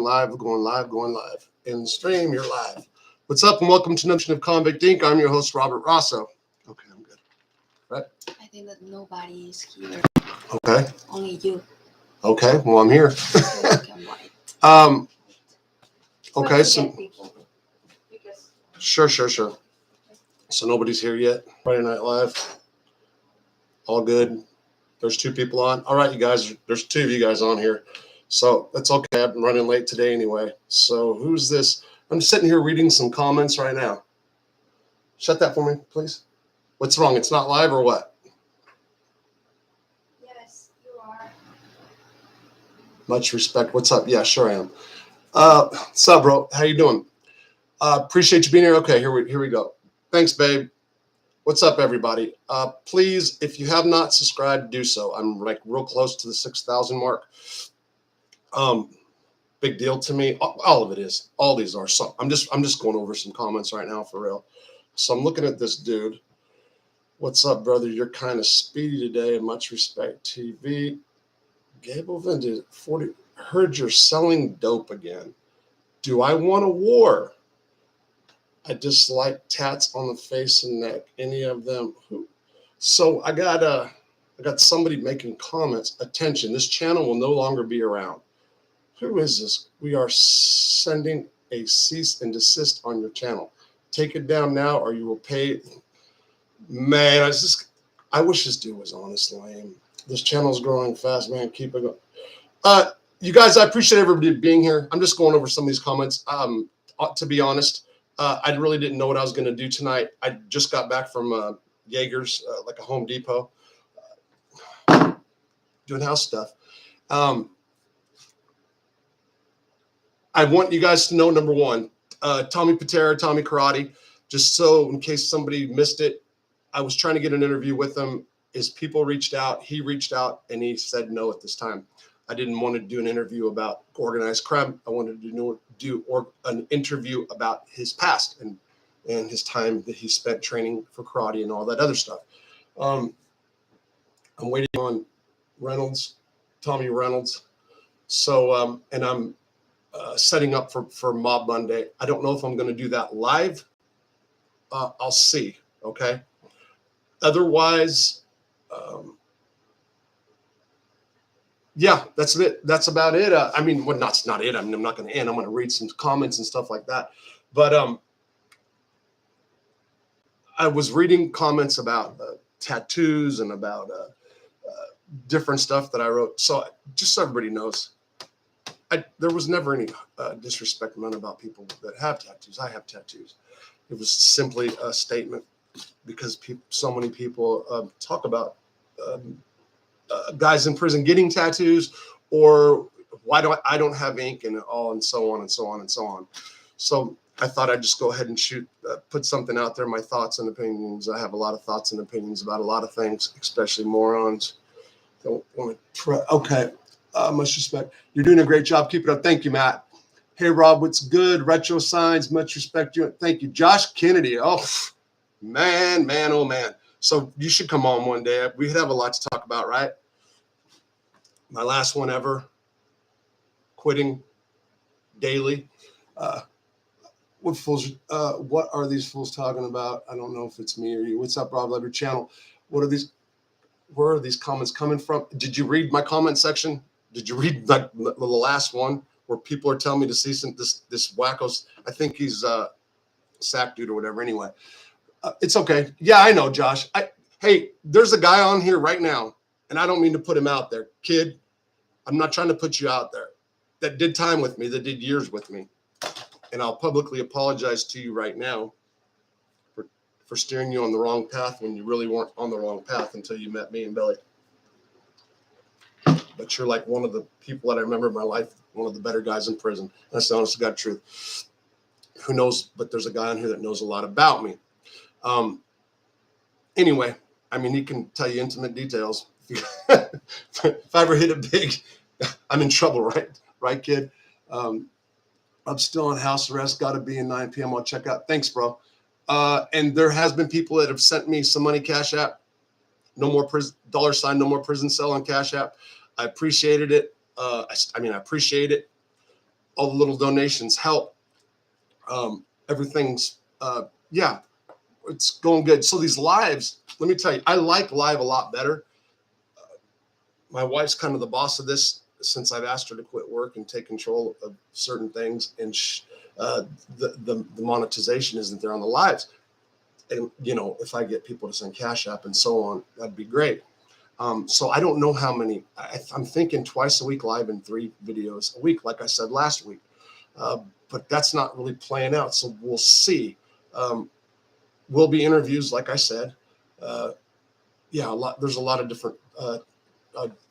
live, going live, going live. In the stream, you're live. What's up, and welcome to another edition of Convict Inc. I'm your host, Robert Rosso. Okay, I'm good. Right? I think that nobody is here. Okay. Only you. Okay, well, I'm here. Okay, so sure. So nobody's here yet. Friday Night Live. All good. There's 2 people on. All right, you guys. There's 2 of you guys on here. So that's okay. I've been running late today anyway. So who's this? I'm sitting here reading some comments right now. Shut that for me, please. What's wrong? It's not live or what? Yes, you are. Much respect. What's up? Yeah, sure I am. What's up, bro? How you doing? Appreciate you being here. Okay, here we go. Thanks, babe. What's up, everybody? Please, if you have not subscribed, do so. I'm like real close to the 6,000 mark. Big deal to me. All of it is. All these are. So I'm just going over some comments right now for real. So I'm looking at this dude. What's up, brother? You're kind of speedy today. Much respect, TV. Gable Vintage 40. Heard you're selling dope again. Do I want a war? I dislike tats on the face and neck. Any of them? Who? So I got somebody making comments. Attention, this channel will no longer be around. Who is this? We are sending a cease and desist on your channel. Take it down now or you will pay. Man, I wish this dude was honest, lame. This channel is growing fast, man. Keep it going. You guys, I appreciate everybody being here. I'm just going over some of these comments. To be honest, I really didn't know what I was going to do tonight. I just got back from Jaeger's, like a Home Depot, doing house stuff. I want you guys to know, number one, Tommy Patera, Tommy Karate, just so in case somebody missed it, I was trying to get an interview with him. His people reached out. He reached out, and he said no at this time. I didn't want to do an interview about organized crime. I wanted to do an interview about his past and his time that he spent training for karate and all that other stuff. I'm waiting on Tommy Reynolds. So, and I'm setting up for Mob Monday. I don't know if I'm going to do that live. I'll see. Okay. Otherwise, yeah, that's it. That's about it. I mean, well, that's not it. I mean, I'm not going to end. I'm going to read some comments and stuff like that. But I was reading comments about tattoos and about different stuff that I wrote. So just so everybody knows, there was never any disrespect meant about people that have tattoos. I have tattoos. It was simply a statement because so many people talk about guys in prison getting tattoos, or why do I don't have ink and all, and so on and so on and so on. So I thought I'd just go ahead and put something out there, my thoughts and opinions. I have a lot of thoughts and opinions about a lot of things, especially morons. Don't want to try. Okay, much respect. You're doing a great job. Keep it up. Thank you, Matt. Hey, Rob, what's good? Retro Signs, much respect. You. Thank you. Josh Kennedy. Oh, man, oh, man. So you should come on one day. We'd have a lot to talk about, right? My last one ever, quitting daily. What are these fools talking about? I don't know if it's me or you. What's up, Rob? Love your channel. Where are these comments coming from? Did you read my comment section? Did you read the last one where people are telling me to cease and this wacko's? I think he's sack dude or whatever. Anyway, it's okay. Yeah, I know, Josh. Hey, there's a guy on here right now, and I don't mean to put him out there. Kid, I'm not trying to put you out there. That did time with me, that did years with me. And I'll publicly apologize to you right now for steering you on the wrong path when you really weren't on the wrong path until you met me and Billy. But you're like one of the people that I remember in my life, one of the better guys in prison. That's the honest to God truth. Who knows? But there's a guy on here that knows a lot about me. Anyway, I mean, he can tell you intimate details. If I ever hit it big, I'm in trouble, right? Right, kid? I'm still on house arrest. Got to be in 9 p.m. I'll check out. Thanks, bro. And there has been people that have sent me some money, Cash App. No more prison, $, no more prison cell on Cash App. I appreciated it. I appreciate it. all the little donations help. Everything's, yeah, it's going good. So these lives, let me tell you, I like live a lot better. My wife's kind of the boss of this since I've asked her to quit work and take control of certain things. And the monetization isn't there on the lives. And, you know, if I get people to send CashApp and so on, that'd be great. So I don't know how many. I'm thinking twice a week live and 3 videos a week, like I said last week. But that's not really playing out. So we'll see. Will be interviews, like I said. Yeah, there's a lot of different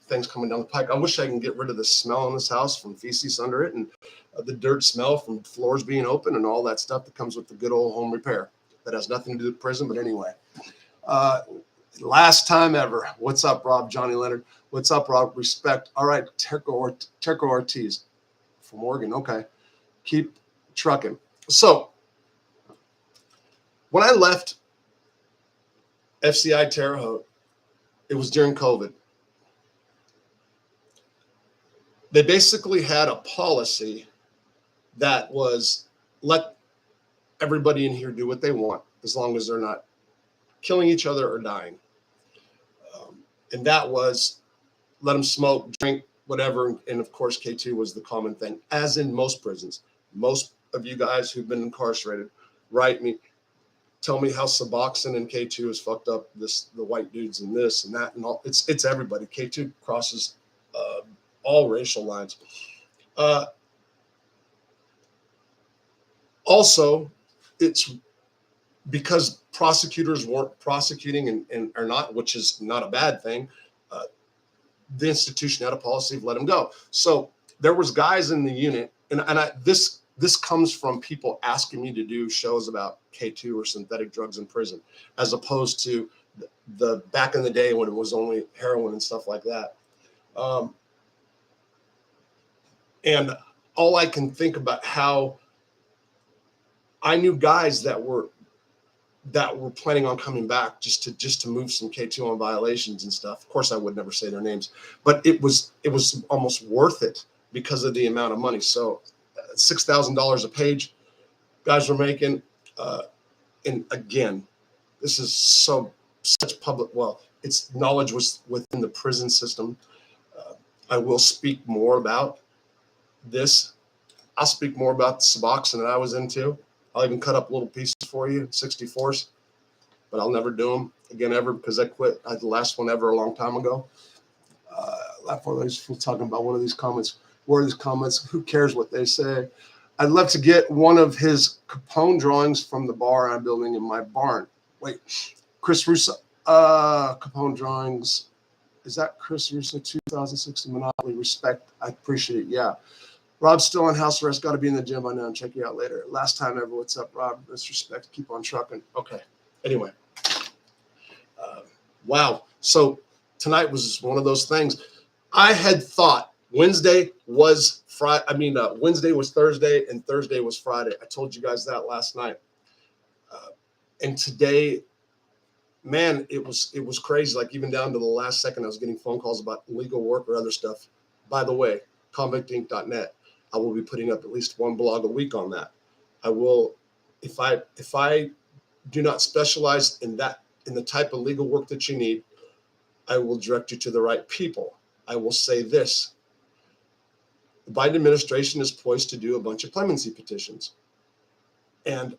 things coming down the pike. I wish I can get rid of the smell in this house from feces under it and the dirt smell from floors being open and all that stuff that comes with the good old home repair. That has nothing to do with prison, but anyway. Last time ever. What's up, Rob? Johnny Leonard. What's up, Rob? Respect. All right, Terco Ortiz from Oregon. Okay. Keep trucking. So when I left FCI Terre Haute, it was during COVID. They basically had a policy that was let everybody in here do what they want as long as they're not killing each other or dying. And that was let them smoke, drink, whatever. And of course, K2 was the common thing, as in most prisons. Most of you guys who've been incarcerated, write me, tell me how Suboxone and K2 has fucked up the white dudes and this and that and all. It's everybody. K2 crosses all racial lines. Also, it's because prosecutors weren't prosecuting and are not, which is not a bad thing. The institution had a policy of let them go. So there was guys in the unit, and this comes from people asking me to do shows about K2 or synthetic drugs in prison, as opposed to the back in the day when it was only heroin and stuff like that. And all I can think about how I knew guys that were planning on coming back just to move some K2 on violations and stuff. Of course, I would never say their names, but it was almost worth it because of the amount of money. So $6,000 a page guys were making. And again, this is such public. Well, its knowledge was within the prison system. I will speak more about this. I'll speak more about the Suboxone that I was into. I'll even cut up little pieces for you, 64s, but I'll never do them again ever because I quit. I had the last one ever a long time ago. We're talking about one of these comments. Where are these comments? Who cares what they say? I'd love to get one of his Capone drawings from the bar I'm building in my barn. Wait, Chris Russo, Capone drawings. Is that Chris Russo 2016 Monopoly? Respect. I appreciate it. Yeah. Rob's still on house arrest. Got to be in the gym by now. Check you out later. Last time ever. What's up, Rob? Disrespect. Keep on trucking. Okay. Anyway. Wow. So tonight was one of those things. I had thought Wednesday was Friday. Wednesday was Thursday and Thursday was Friday. I told you guys that last night. And today, man, it was crazy. Like even down to the last second, I was getting phone calls about legal work or other stuff. By the way, convictinc.net. I will be putting up at least one blog a week on that. I will, if I do not specialize in the type of legal work that you need, I will direct you to the right people. I will say this. The Biden administration is poised to do a bunch of clemency petitions. And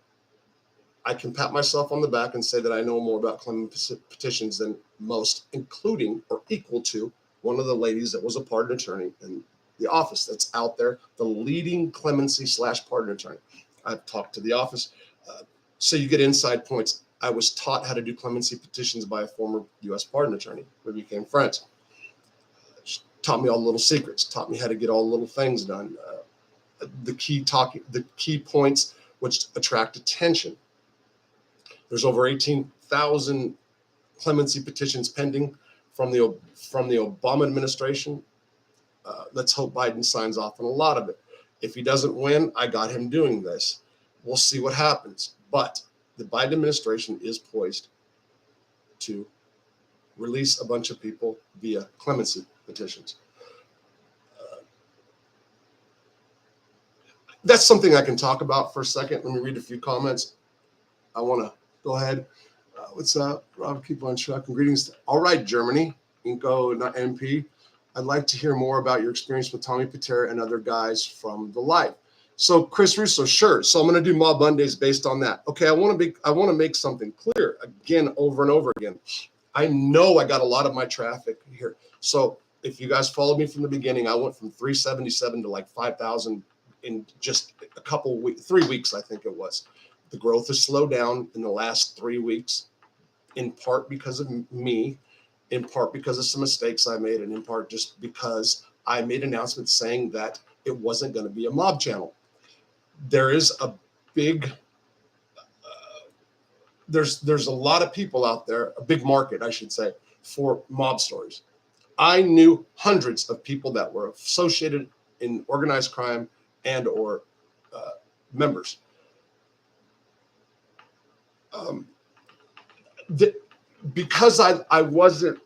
I can pat myself on the back and say that I know more about clemency petitions than most, including or equal to one of the ladies that was a pardon attorney in the office that's out there, the leading clemency / pardon attorney. I've talked to the office. So you get inside points. I was taught how to do clemency petitions by a former U.S. pardon attorney. We became friends. She taught me all the little secrets, taught me how to get all the little things done. The key points which attract attention. There's over 18,000 clemency petitions pending from the Obama administration. Let's hope Biden signs off on a lot of it. If he doesn't win, I got him doing this. We'll see what happens. But the Biden administration is poised to release a bunch of people via clemency petitions. that's something I can talk about for a second. Let me read a few comments. I want to go ahead. What's up, Rob? Keep on trucking. Greetings. All right, Germany, Inco, not MP. I'd like to hear more about your experience with Tommy Patera and other guys from the life. So Chris Russo, sure. So I'm going to do Mob Mondays based on that. Okay, I want to make something clear again, over and over again. I know I got a lot of my traffic here. So if you guys followed me from the beginning, I went from 377 to like 5,000 in just a couple weeks, 3 weeks, I think it was. The growth has slowed down in the last 3 weeks, in part because of me, in part because of some mistakes I made, and in part just because I made announcements saying that it wasn't going to be a mob channel. There is a big, there's a lot of people out there, a big market, I should say, for mob stories. I knew hundreds of people that were associated in organized crime and or members. Because I wasn't,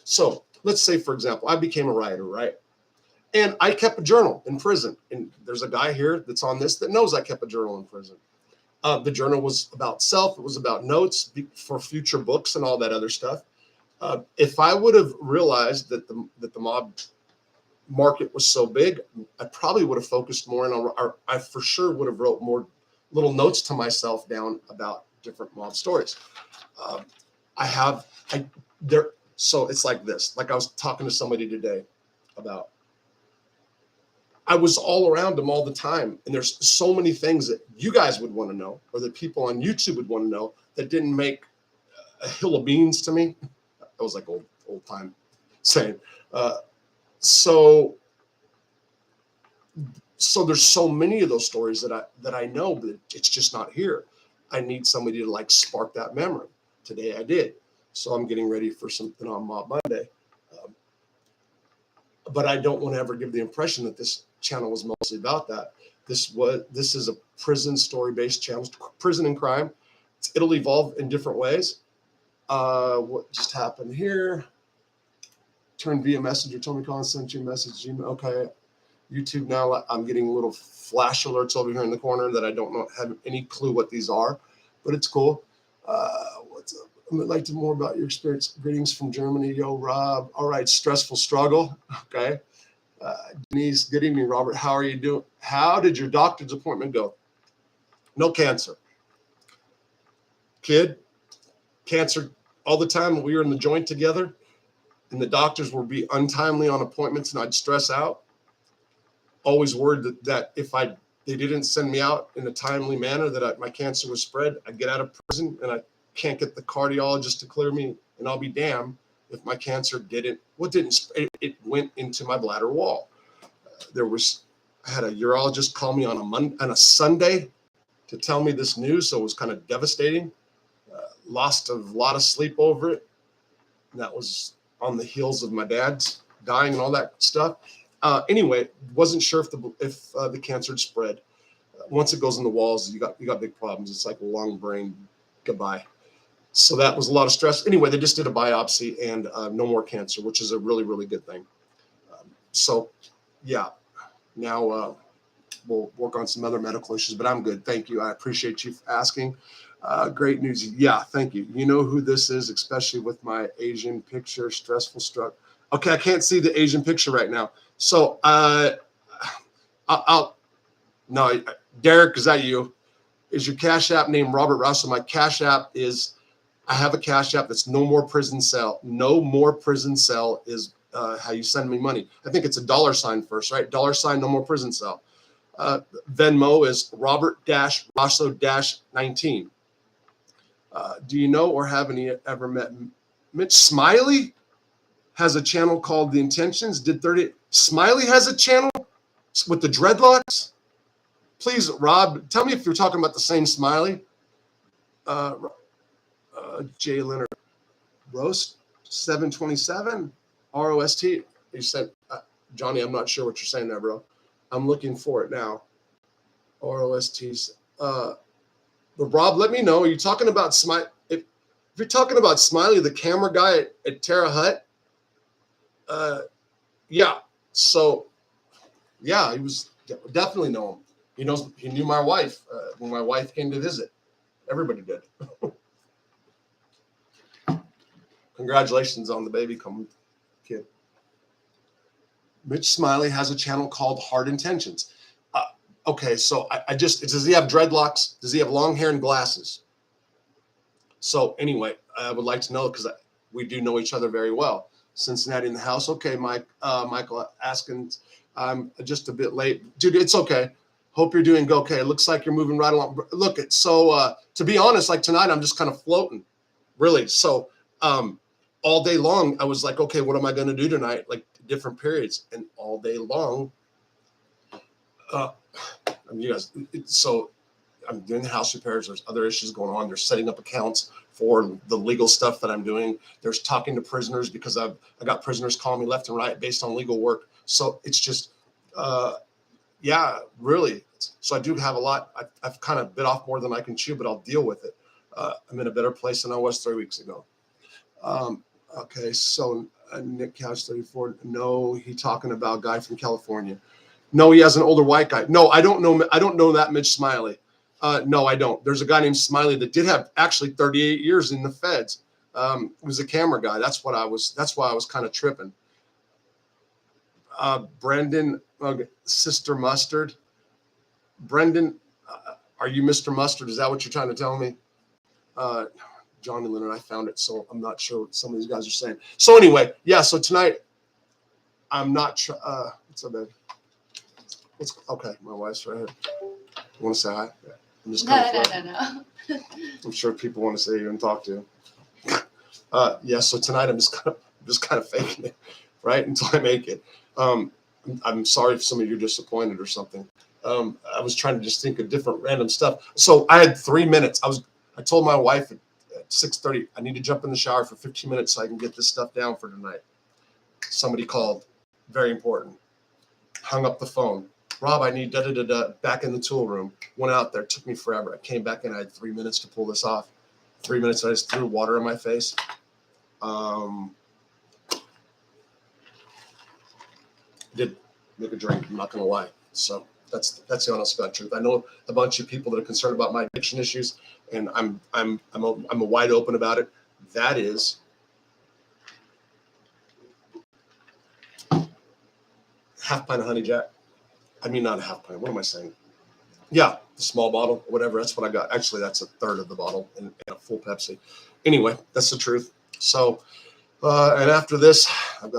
so let's say, for example, I became a writer, right? And I kept a journal in prison. And there's a guy here that's on this that knows I kept a journal in prison. The journal was about self. It was about notes for future books and all that other stuff. If I would have realized that the mob market was so big, I probably would have focused more on, I for sure would have wrote more little notes to myself down about different mob stories. So it's like this, like I was talking to somebody today about, I was all around them all the time. And there's so many things that you guys would want to know, or that people on YouTube would want to know, that didn't make a hill of beans to me. That was like old time saying. So there's so many of those stories that I know, but it's just not here. I need somebody to like spark that memory. Today I did. So I'm getting ready for something on Mob Monday. But I don't want to ever give the impression that this channel was mostly about that. This is a prison story-based channel, prison and crime. It'll evolve in different ways. What just happened here? Turn via messenger, told me Collins sent you a message. Okay. YouTube now, I'm getting little flash alerts over here in the corner that I don't have any clue what these are, but it's cool. What's up? I'd like to more about your experience. Greetings from Germany. Yo, Rob. All right, stressful struggle. Okay. Denise, good evening, Robert. How are you doing? How did your doctor's appointment go? No cancer. Kid, cancer all the time. We were in the joint together, and the doctors would be untimely on appointments, and I'd stress out. Always worried that if they didn't send me out in a timely manner, that my cancer was spread. I'd get out of prison and I can't get the cardiologist to clear me, and I'll be damned if my cancer it went into my bladder wall. I had a urologist call me on a Sunday to tell me this news, so it was kind of devastating. Lost a lot of sleep over it. And that was on the heels of my dad's dying and all that stuff. Anyway, wasn't sure if the cancer had spread. Once it goes in the walls, you got big problems. It's like lung, brain, goodbye. So that was a lot of stress. Anyway, they just did a biopsy and no more cancer, which is a really, really good thing. So yeah, now we'll work on some other medical issues, but I'm good. Thank you. I appreciate you asking. Great news. Yeah, thank you. You know who this is, especially with my Asian picture, stressful struck. Okay, I can't see the Asian picture right now. So no, Derek, is that you? Is your Cash App named Robert Russell? My Cash App is, I have a Cash App that's No More Prison Cell. No More Prison Cell is how you send me money. I think it's a $ first, right? $ No More Prison Cell. Venmo is Robert-Rosso-19. Do you know or have any ever met Mitch Smiley? Has a channel called The Intentions. Smiley has a channel with the dreadlocks. Please, Rob, tell me if you're talking about the same Smiley. Jay Leonard, Roast 727, ROST. You said, Johnny, I'm not sure what you're saying there, bro. I'm looking for it now. ROSTs. But Rob, let me know. Are you talking about Smiley? If you're talking about Smiley, the camera guy at Terra Hut, yeah. So, yeah, he was definitely know him. He knew my wife when my wife came to visit. Everybody did. Congratulations on the baby coming, kid. Mitch Smiley has a channel called Hard Intentions. Okay, so does he have dreadlocks? Does he have long hair and glasses? So anyway, I would like to know because we do know each other very well. Cincinnati in the house. Okay, Michael asking, I'm just a bit late. Dude, it's okay. Hope you're doing okay. It looks like you're moving right along. Look, to be honest, like tonight, I'm just kind of floating, really. So all day long, I was like, okay, what am I going to do tonight? Like different periods. And all day long, so I'm doing the house repairs. There's other issues going on. They're setting up accounts for the legal stuff that I'm doing. There's talking to prisoners because I got prisoners calling me left and right based on legal work. So it's just, yeah, really. So I do have a lot. I've kind of bit off more than I can chew, but I'll deal with it. I'm in a better place than I was 3 weeks ago. Okay, so Nick Couch 34. No, he talking about a guy from California. No, he has an older white guy. No, I don't know. I don't know that Mitch Smiley. No, I don't. There's a guy named Smiley that did have actually 38 years in the feds. He was a camera guy. That's why I was kind of tripping. Brendan, Sister Mustard. Brendan, are you Mr. Mustard? Is that what you're trying to tell me? Johnny Leonard, I found it, so I'm not sure what some of these guys are saying. So anyway, yeah, so tonight, I'm not sure. What's up, babe? Okay, my wife's right here. You want to say hi? Yeah. I'm just No. I'm sure people want to say you and talk to you. Yeah, so tonight I'm just kind of faking it, right, until I make it. I'm sorry if some of you are disappointed or something. I was trying to just think of different random stuff. So I had 3 minutes. I told my wife at 6:30, I need to jump in the shower for 15 minutes so I can get this stuff down for tonight. Somebody called, very important. Hung up the phone. Rob, I need back in the tool room. Went out there, took me forever. I came back in, I had 3 minutes to pull this off. 3 minutes, I just threw water in my face. Did make a drink, I'm not gonna lie. So that's the honest God truth. I know a bunch of people that are concerned about my addiction issues, and I'm a wide open about it. That is half pint of honey jack. I mean, not a half pint. What am I saying? Yeah, the small bottle, whatever. That's what I got. Actually, that's a third of the bottle in a full Pepsi. Anyway, that's the truth. So, and after this, I've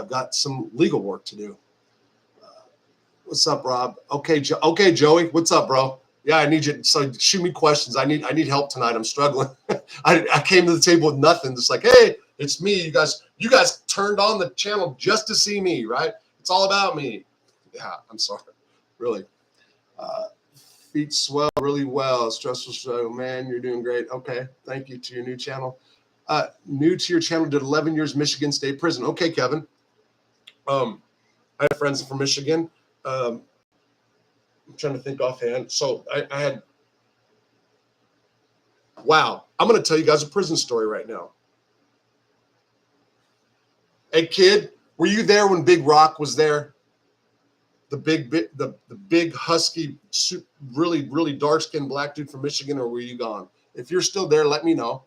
got some legal work to do. What's up, Rob? Okay, Joey. What's up, bro? Yeah, I need you. So shoot me questions. I need help tonight. I'm struggling. I came to the table with nothing. Just like, hey, it's me. You guys turned on the channel just to see me, right? It's all about me. Yeah, I'm sorry. Really. Feet swell really well. Stressful show. Man, you're doing great. Okay. Thank you to your new channel. New to your channel, did 11 years Michigan State Prison. Okay, Kevin. I have friends from Michigan. I'm trying to think offhand. So I had, wow. I'm going to tell you guys a prison story right now. Hey, kid, were you there when Big Rock was there? The big husky, really, really dark-skinned black dude from Michigan, or were you gone? If you're still there, let me know.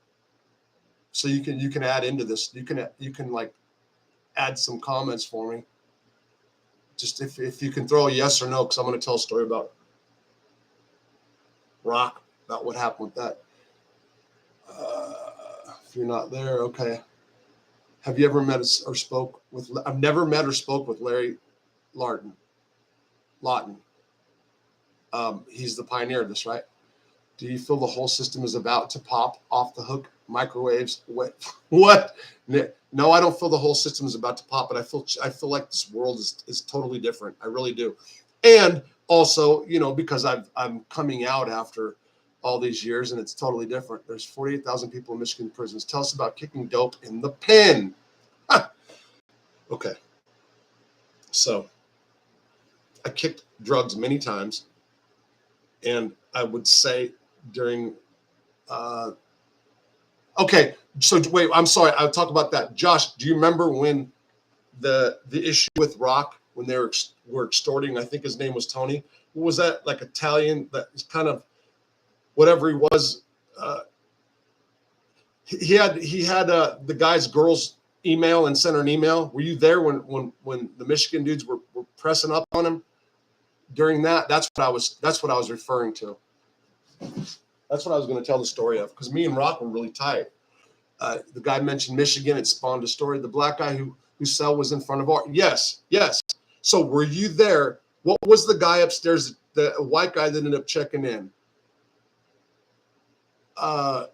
So you can add into this. You can like add some comments for me. Just if you can throw a yes or no, because I'm going to tell a story about Rock, about what happened with that. If you're not there, okay. Have you ever met or spoke with? I've never met or spoke with Larry Lawton. He's the pioneer of this, right? Do you feel the whole system is about to pop off the hook? Microwaves? What? No, I don't feel the whole system is about to pop, but I feel like this world is totally different. I really do. And also, because I'm coming out after all these years, and it's totally different. There's 48,000 people in Michigan prisons. Tell us about kicking dope in the pen. Huh. Okay. So I kicked drugs many times, and I would say during okay, so wait, I'm sorry, I'll talk about that. Josh, do you remember when the issue with Rock, when they were extorting, I think his name was Tony, what was that, like Italian, that is kind of whatever he was. He had the guy's girl's email and sent her an email. Were you there when the Michigan dudes were pressing up on him during that? That's what I was referring to. That's what I was going to tell the story of, because me and Rock were really tight. The guy mentioned Michigan. It spawned a story. The black guy whose cell was in front of our. Yes. So were you there? What was the guy upstairs, the white guy that ended up checking in? Do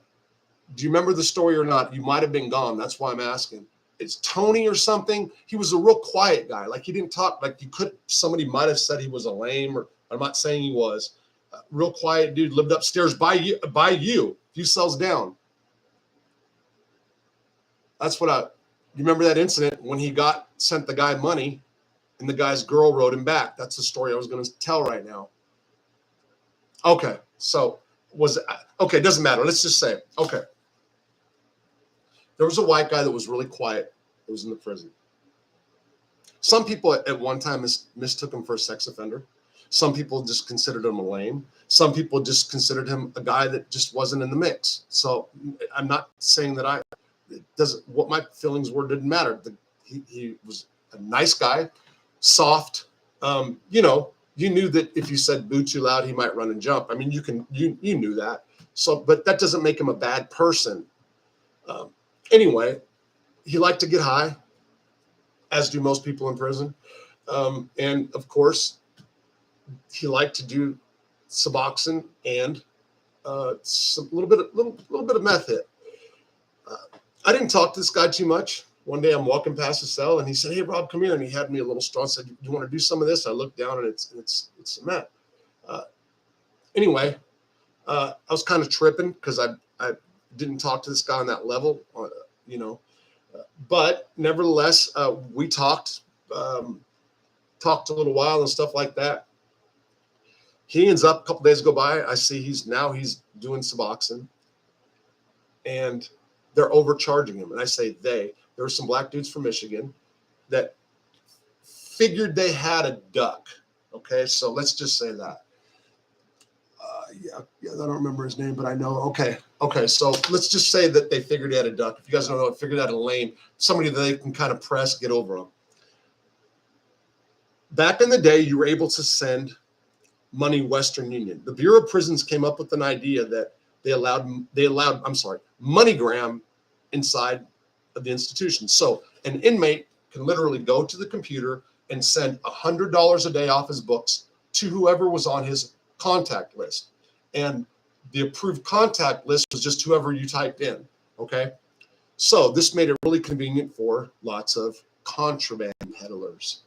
you remember the story or not? You might have been gone. That's why I'm asking. It's Tony or something. He was a real quiet guy. Like, he didn't talk. Like, somebody might have said he was a lame, or I'm not saying he was. Real quiet dude, lived upstairs by you, a few cells down. That's what you remember that incident when he sent the guy money and the guy's girl wrote him back. That's the story I was going to tell right now. Okay. So okay. It doesn't matter. Let's just say, okay. There was a white guy that was really quiet that was in the prison. Some people at one time mistook him for a sex offender. Some people just considered him a lame. Some people just considered him a guy that just wasn't in the mix. So I'm not saying that what my feelings were didn't matter. He was a nice guy, soft. You knew that if you said boo too loud, he might run and jump. I mean, you knew that. So, but that doesn't make him a bad person. Anyway, he liked to get high, as do most people in prison. And of course, he liked to do Suboxone and a little bit of meth hit. I didn't talk to this guy too much. One day I'm walking past his cell and he said, "Hey, Rob, come here." And he had me a little straw and said, "You want to do some of this?" I looked down and it's some meth. Anyway, I was kind of tripping because I didn't talk to this guy on that level, but nevertheless, we talked a little while and stuff like that. He ends up, a couple days go by, I see he's doing Suboxone, and they're overcharging him. And I say there were some black dudes from Michigan that figured they had a duck. Okay, so let's just say that. I don't remember his name, but I know. Okay. So let's just say that they figured he had a duck. If you guys don't know, figured out a lame, somebody that they can kind of press, get over them. Back in the day, you were able to send money Western Union. The Bureau of Prisons came up with an idea that they allowed MoneyGram inside of the institution. So an inmate can literally go to the computer and send $100 a day off his books to whoever was on his contact list. And the approved contact list was just whoever you typed in. Okay. So this made it really convenient for lots of contraband peddlers.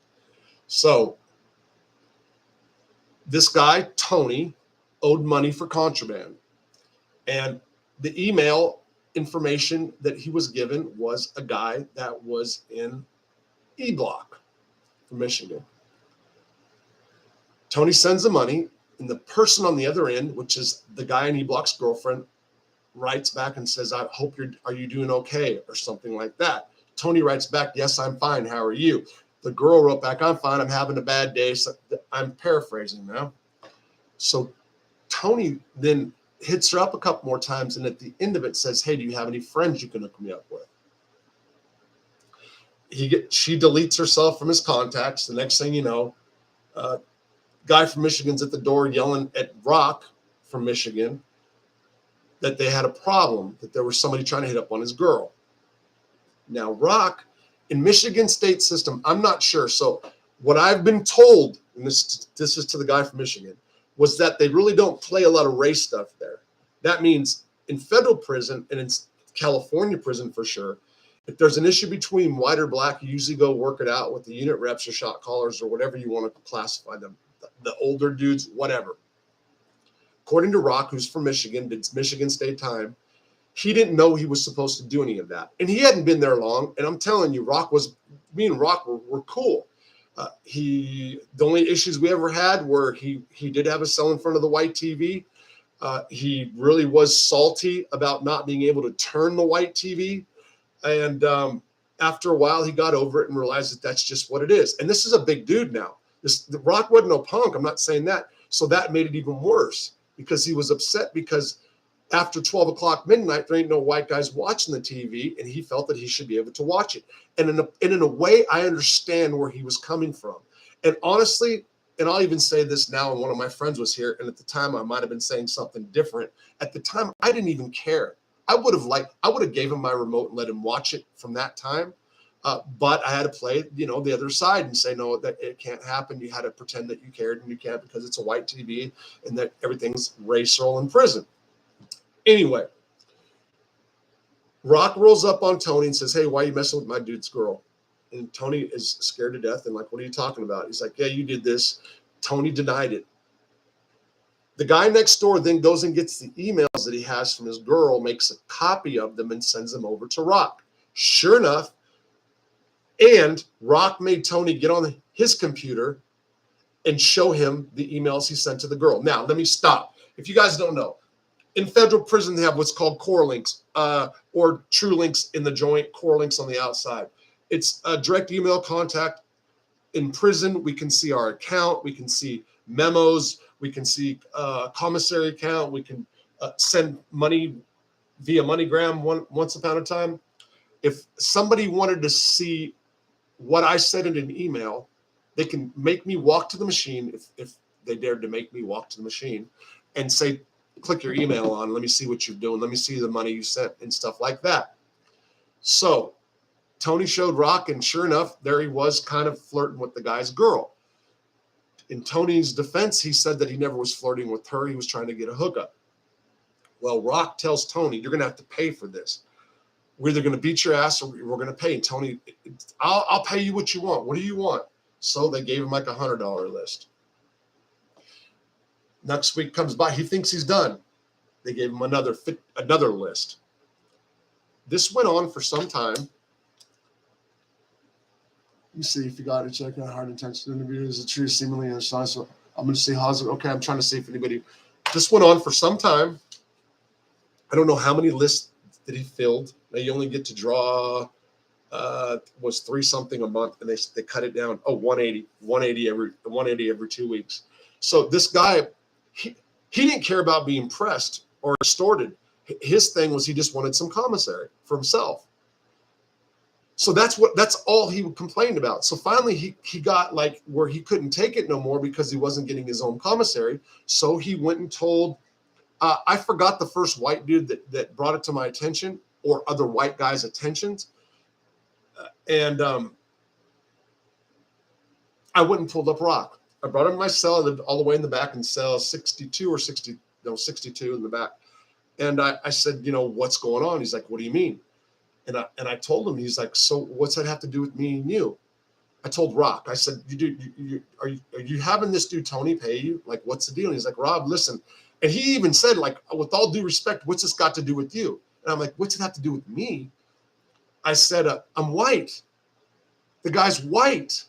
So this guy, Tony, owed money for contraband. And the email information that he was given was a guy that was in E-Block from Michigan. Tony sends the money, and the person on the other end, which is the guy in E-Block's girlfriend, writes back and says, "I hope are you doing okay?" or something like that. Tony writes back, "Yes, I'm fine. How are you?" The girl wrote back, "I'm fine. I'm having a bad day." So I'm paraphrasing now. So Tony then hits her up a couple more times, and at the end of it says, "Hey, do you have any friends you can hook me up with?" She deletes herself from his contacts. The next thing you know, guy from Michigan's at the door yelling at Rock from Michigan that they had a problem, that there was somebody trying to hit up on his girl. Now, Rock, in Michigan state system, I'm not sure. So what I've been told, and this is to the guy from Michigan, was that they really don't play a lot of race stuff there. That means in federal prison and in California prison for sure, if there's an issue between white or black, you usually go work it out with the unit reps or shot callers or whatever you want to classify them, the older dudes, whatever. According to Rock, who's from Michigan, did Michigan state time, he didn't know he was supposed to do any of that. And he hadn't been there long. And I'm telling you, me and Rock were cool. The only issues we ever had were he did have a cell in front of the white TV. He really was salty about not being able to turn the white TV. And after a while, he got over it and realized that that's just what it is. And this is a big dude now. The Rock wasn't no punk. I'm not saying that. So that made it even worse because he was upset because after 12 o'clock midnight, there ain't no white guys watching the TV, and he felt that he should be able to watch it. And in a way, I understand where he was coming from. And honestly, and I'll even say this now, and one of my friends was here, and at the time I might have been saying something different. At the time, I didn't even care. I would have gave him my remote and let him watch it from that time. But I had to play, the other side and say, no, that it can't happen. You had to pretend that you cared, and you can't because it's a white TV and that everything's racial in prison. Anyway, Rock rolls up on Tony and says, hey, why are you messing with my dude's girl? And Tony is scared to death and like, what are you talking about? He's like, yeah, you did this. Tony denied it. The guy next door then goes and gets the emails that he has from his girl, makes a copy of them and sends them over to Rock. Sure enough, and Rock made Tony get on his computer and show him the emails he sent to the girl. Now, let me stop. If you guys don't know, in federal prison, they have what's called core links or true links in the joint, core links on the outside. It's a direct email contact. In prison, we can see our account. We can see memos. We can see commissary account. We can send money via MoneyGram once upon a time. If somebody wanted to see what I said in an email, they can make me walk to the machine if they dared to make me walk to the machine and say, click your email on, let me see what you're doing. Let me see the money you sent and stuff like that. So Tony showed Rock, and sure enough, there he was kind of flirting with the guy's girl. In Tony's defense, he said that he never was flirting with her. He was trying to get a hookup. Well, Rock tells Tony, you're going to have to pay for this. We're either going to beat your ass or we're going to pay. And Tony, I'll pay you what you want. What do you want? So they gave him like $100 list. Next week comes by. He thinks he's done. They gave him another list. This went on for some time. You see if you got it. Check out hard intention interview. Is it true? Seemingly honest. So I'm going to see how's it. Okay, I'm trying to see if anybody. This went on for some time. I don't know how many lists that he filled. Now you only get to draw. Was 3 something a month, and they cut it down. Oh, 180 every 2 weeks. So this guy. He didn't care about being pressed or extorted. His thing was he just wanted some commissary for himself. So that's all he complained about. So finally he got like where he couldn't take it no more because he wasn't getting his own commissary. So he went and told, I forgot the first white dude that brought it to my attention or other white guys' attentions. And I went and pulled up Rock. I brought him to my cell. I lived all the way in the back in cell 62 in the back. And I said, what's going on? He's like, what do you mean? And I told him, he's like, so what's that have to do with me and you? I told Rock, I said, are you having this dude Tony pay you? Like, what's the deal? And he's like, Rob, listen. And he even said, like, with all due respect, what's this got to do with you? And I'm like, what's it have to do with me? I said, I'm white. The guy's white.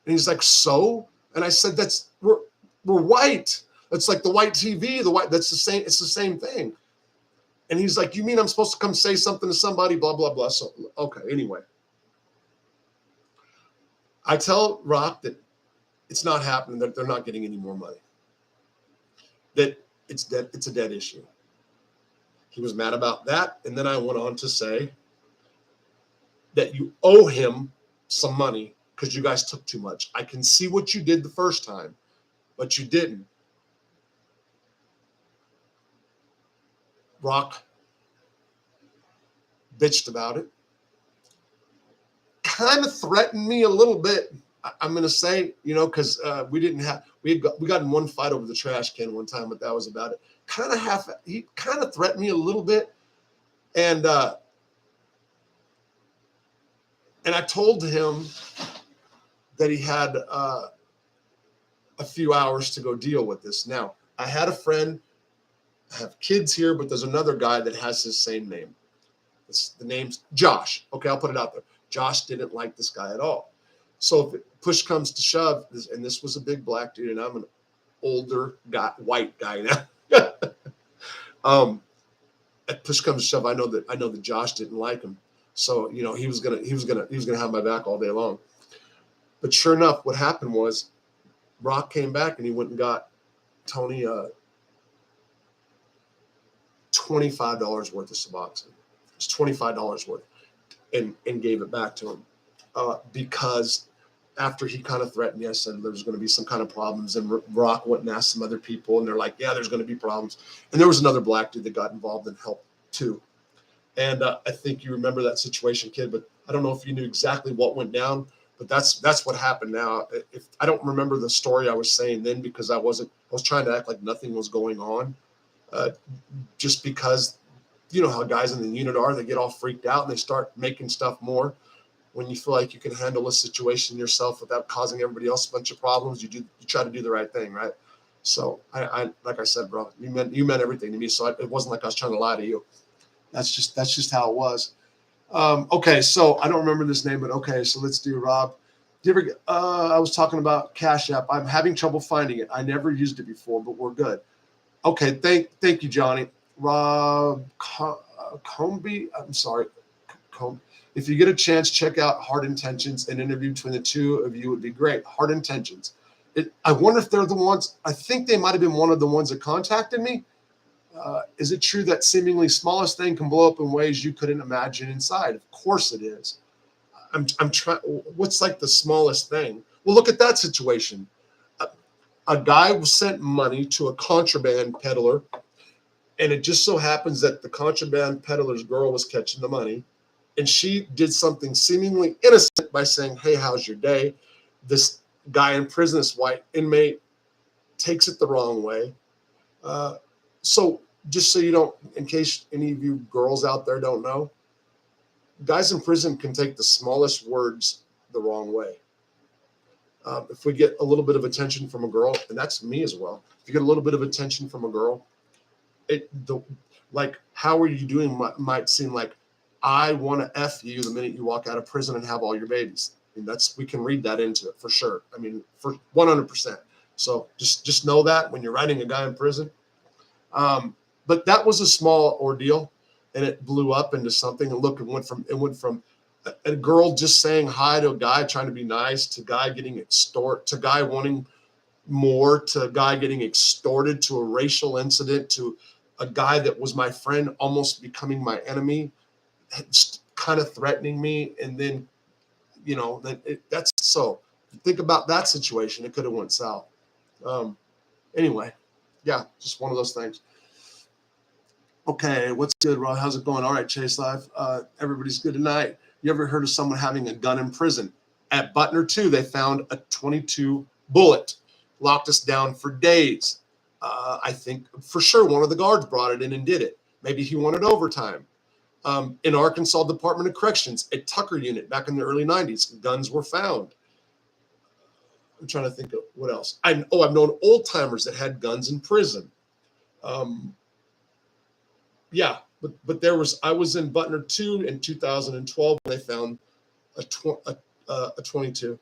And he's like, so? And I said, we're white. It's like the white TV, that's the same, it's the same thing. And he's like, you mean I'm supposed to come say something to somebody, blah, blah, blah. So, okay, anyway. I tell Rock that it's not happening, that they're not getting any more money. That it's dead, it's a dead issue. He was mad about that. And then I went on to say that you owe him some money because you guys took too much. I can see what you did the first time, but you didn't. Rock bitched about it. Kind of threatened me a little bit. I'm going to say, because we got in one fight over the trash can one time, but that was about it. He kind of threatened me a little bit. And I told him that he had a few hours to go deal with this. Now, I had a friend, I have kids here, but there's another guy that has his same name. The name's Josh. Okay, I'll put it out there. Josh didn't like this guy at all. So if push comes to shove, and this was a big black dude, and I'm an older guy, white guy now. If push comes to shove, I know that Josh didn't like him. So he was gonna have my back all day long. But sure enough, what happened was Rock came back and he went and got Tony $25 worth of Suboxone. It's $25 worth, and gave it back to him because after he kind of threatened me, I said there's going to be some kind of problems, and Rock went and asked some other people, and they're like, yeah, there's going to be problems. And there was another black dude that got involved and helped too. And I think you remember that situation, kid, but I don't know if you knew exactly what went down, but that's what happened now. If I don't remember the story I was saying then, because I was trying to act like nothing was going on, just because you know how guys in the unit are, they get all freaked out and they start making stuff more. When you feel like you can handle a situation yourself without causing everybody else a bunch of problems, you try to do the right thing, right? So I like I said, bro, you meant everything to me. So it wasn't like I was trying to lie to you. That's just how it was. Okay, so I don't remember this name, but okay, so let's do Rob. Do you ever get, I was talking about CashApp. I'm having trouble finding it. I never used it before, but we're good. Okay, thank you, Johnny. Rob Comby, I'm sorry, if you get a chance, check out Hard Intentions. An interview between the two of you would be great. Hard Intentions. I wonder if they're the ones. I think they might have been one of the ones that contacted me. Is it true that seemingly smallest thing can blow up in ways you couldn't imagine inside? Of course it is. I'm trying. What's like the smallest thing? Well, look at that situation. A guy sent money to a contraband peddler, and it just so happens that the contraband peddler's girl was catching the money, and she did something seemingly innocent by saying, "Hey, how's your day?" This guy in prison, this white inmate, takes it the wrong way. So just so you don't, in case any of you girls out there don't know, guys in prison can take the smallest words the wrong way. If we get a little bit of attention from a girl, and that's me as well, if you get a little bit of attention from a girl, like, how are you doing might seem like, I want to F you the minute you walk out of prison and have all your babies. I mean, we can read that into it for sure. I mean, for 100%. So just know that when you're writing a guy in prison. But that was a small ordeal, and it blew up into something. And look, it went from a girl just saying hi to a guy trying to be nice, to guy getting extorted, to guy wanting more, to a guy getting extorted, to a racial incident, to a guy that was my friend almost becoming my enemy, kind of threatening me. And then, you know, that's so think about that situation. It could have went south. Anyway, yeah, just one of those things. Okay, what's good, Rod? How's it going? All right, Chase Live. Everybody's good tonight. You ever heard of someone having a gun in prison? At Butner 2, they found a .22 bullet. Locked us down for days. I think for sure one of the guards brought it in and did it. Maybe he wanted overtime. In Arkansas Department of Corrections, at Tucker Unit back in the early 90s, guns were found. I'm trying to think of what else. I've known old timers that had guns in prison. Yeah, but I was in Butner 2 in 2012 when they found a 22,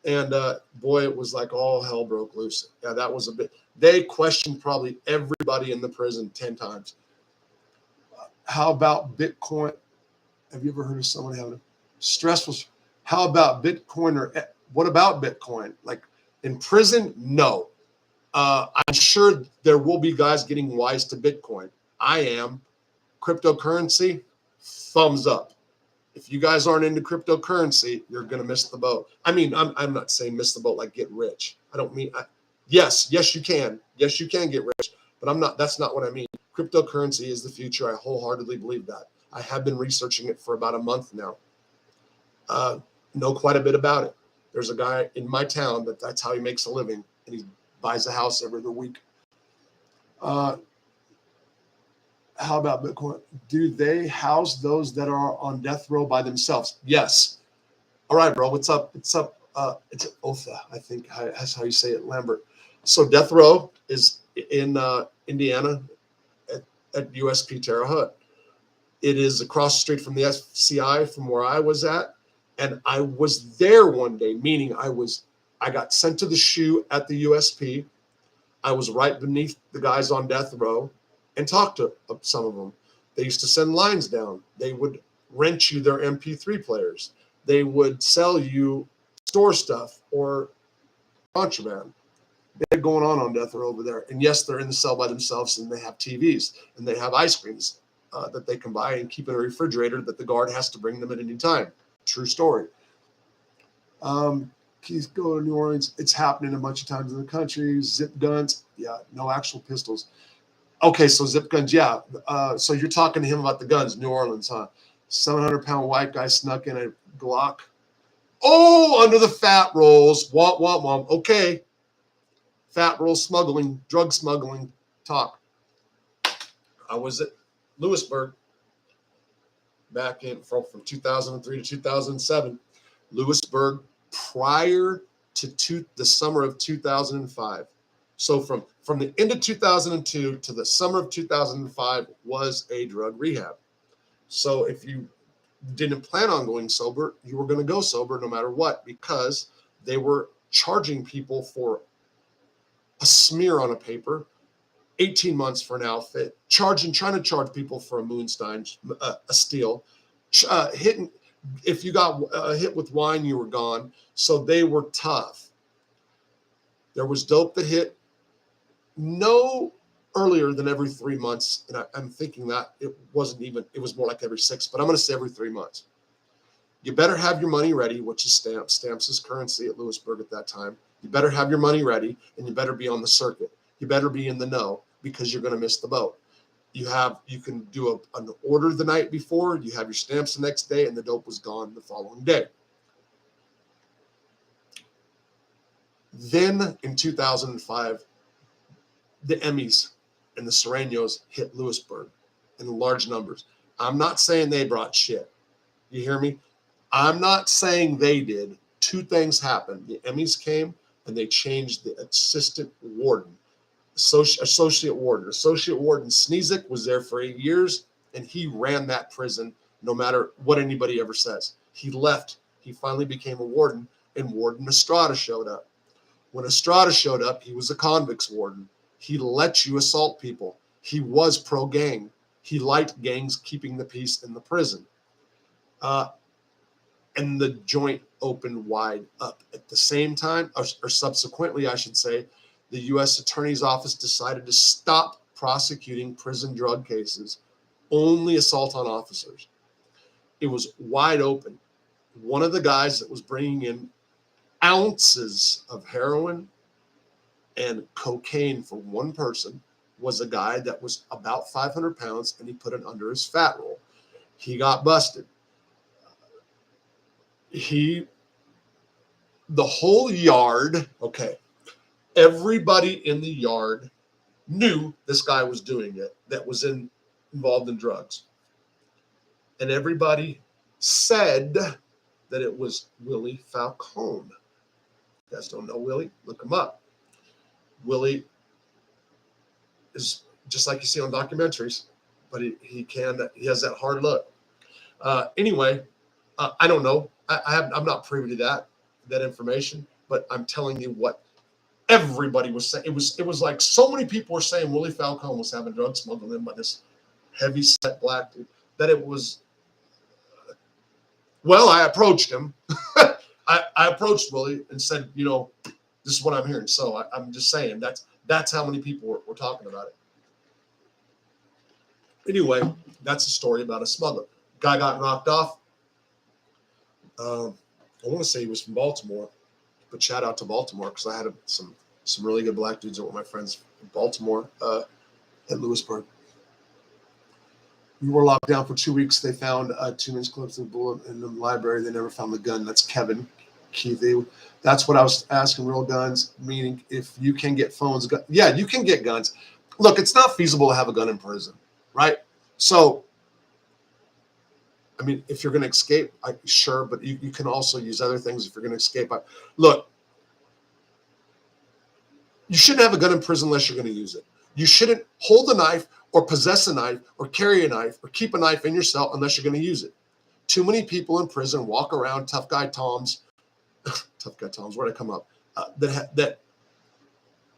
and boy, it was like all hell broke loose. Yeah, that was a bit. They questioned probably everybody in the prison 10 times. How about Bitcoin? Have you ever heard of someone having a stressful? How about Bitcoin, or what about Bitcoin? Like in prison? No. I'm sure there will be guys getting wise to Bitcoin. I am. Cryptocurrency, thumbs up. If you guys aren't into cryptocurrency, you're going to miss the boat. I mean, I'm not saying miss the boat like get rich. I don't mean, yes, you can. Yes, you can get rich, but that's not what I mean. Cryptocurrency is the future. I wholeheartedly believe that. I have been researching it for about a month now. Know quite a bit about it. There's a guy in my town that's how he makes a living, and he buys a house every other week. How about Bitcoin? Do they house those that are on death row by themselves? Yes. All right, bro. What's up? It's Otha, I think that's how you say it, Lambert. So death row is in Indiana at USP Terre Haute. It is across the street from the FCI from where I was at. And I was there one day, meaning I got sent to the SHU at the USP. I was right beneath the guys on death row and talked to some of them. They used to send lines down. They would rent you their MP3 players. They would sell you store stuff or contraband. They're going on death row over there. And yes, they're in the cell by themselves, and they have TVs and they have ice creams that they can buy and keep in a refrigerator that the guard has to bring them at any time. True story. Keys go to New Orleans. It's happening a bunch of times in the country. Zip guns. Yeah, no actual pistols. Okay, so zip guns. Yeah. So you're talking to him about the guns, New Orleans, huh? 700-pound white guy snuck in a Glock. Oh, under the fat rolls. Womp, womp, womp. Okay. Fat roll smuggling, drug smuggling talk. I was at Lewisburg back in from 2003 to 2007. Lewisburg prior to the summer of 2005. So from the end of 2002 to the summer of 2005 was a drug rehab. So if you didn't plan on going sober, you were going to go sober no matter what, because they were charging people for a smear on a paper, 18 months for an outfit, trying to charge people for a Moonstein, a steal, hitting. If you got hit with wine, you were gone. So they were tough. There was dope that hit no earlier than every 3 months. And I'm thinking that it was more like every 6, but I'm going to say every 3 months. You better have your money ready, which is stamps. Stamps is currency at Lewisburg at that time. You better have your money ready, and you better be on the circuit. You better be in the know, because you're going to miss the boat. You can do an order the night before, you have your stamps the next day, and the dope was gone the following day. Then in 2005, the Emmys and the Serenos hit Lewisburg in large numbers. I'm not saying they brought shit. You hear me? I'm not saying they did. Two things happened. The Emmys came, and they changed the assistant warden. Associate warden Sneezik was there for 8 years, and he ran that prison no matter what anybody ever says. He left. He finally became a warden, and Warden Estrada showed up. When Estrada showed up, he was a convicts warden. He let you assault people. He was pro-gang. He liked gangs keeping the peace in the prison. And the joint opened wide up. At the same time, or subsequently, I should say, the U.S. Attorney's Office decided to stop prosecuting prison drug cases, only assault on officers. It was wide open. One of the guys that was bringing in ounces of heroin and cocaine for one person was a guy that was about 500 pounds, and he put it under his fat roll. He got busted. The whole yard, okay, everybody in the yard knew this guy was doing it, that was involved in drugs. And everybody said that it was Willie Falcone. You guys don't know Willie? Look him up. Willie is just like you see on documentaries, but he has that hard look. Anyway, I don't know. I'm not privy to that information, but I'm telling you what everybody was saying. It was like so many people were saying Willie Falcone was having drugs smuggled in by this heavy set black dude that it was. Well, I approached him. I approached Willie and said, this is what I'm hearing. So I'm just saying that's how many people were talking about it. Anyway, that's a story about a smuggler. Guy got knocked off. I want to say he was from Baltimore, but shout out to Baltimore, because I had some really good black dudes that were my friends in Baltimore at Lewisburg. We were locked down for 2 weeks. They found 2-inch clips of bullet in the library. They never found the gun. That's Kevin Keith. That's what I was asking. Real guns, meaning if you can get phones. Yeah, you can get guns. Look, it's not feasible to have a gun in prison, right? So, I mean, if you're going to escape, sure, but you can also use other things if you're going to escape. Look, you shouldn't have a gun in prison unless you're going to use it. You shouldn't hold a knife or possess a knife or carry a knife or keep a knife in your cell unless you're going to use it. Too many people in prison walk around tough guy Toms. Tough guy Toms, where'd I come up?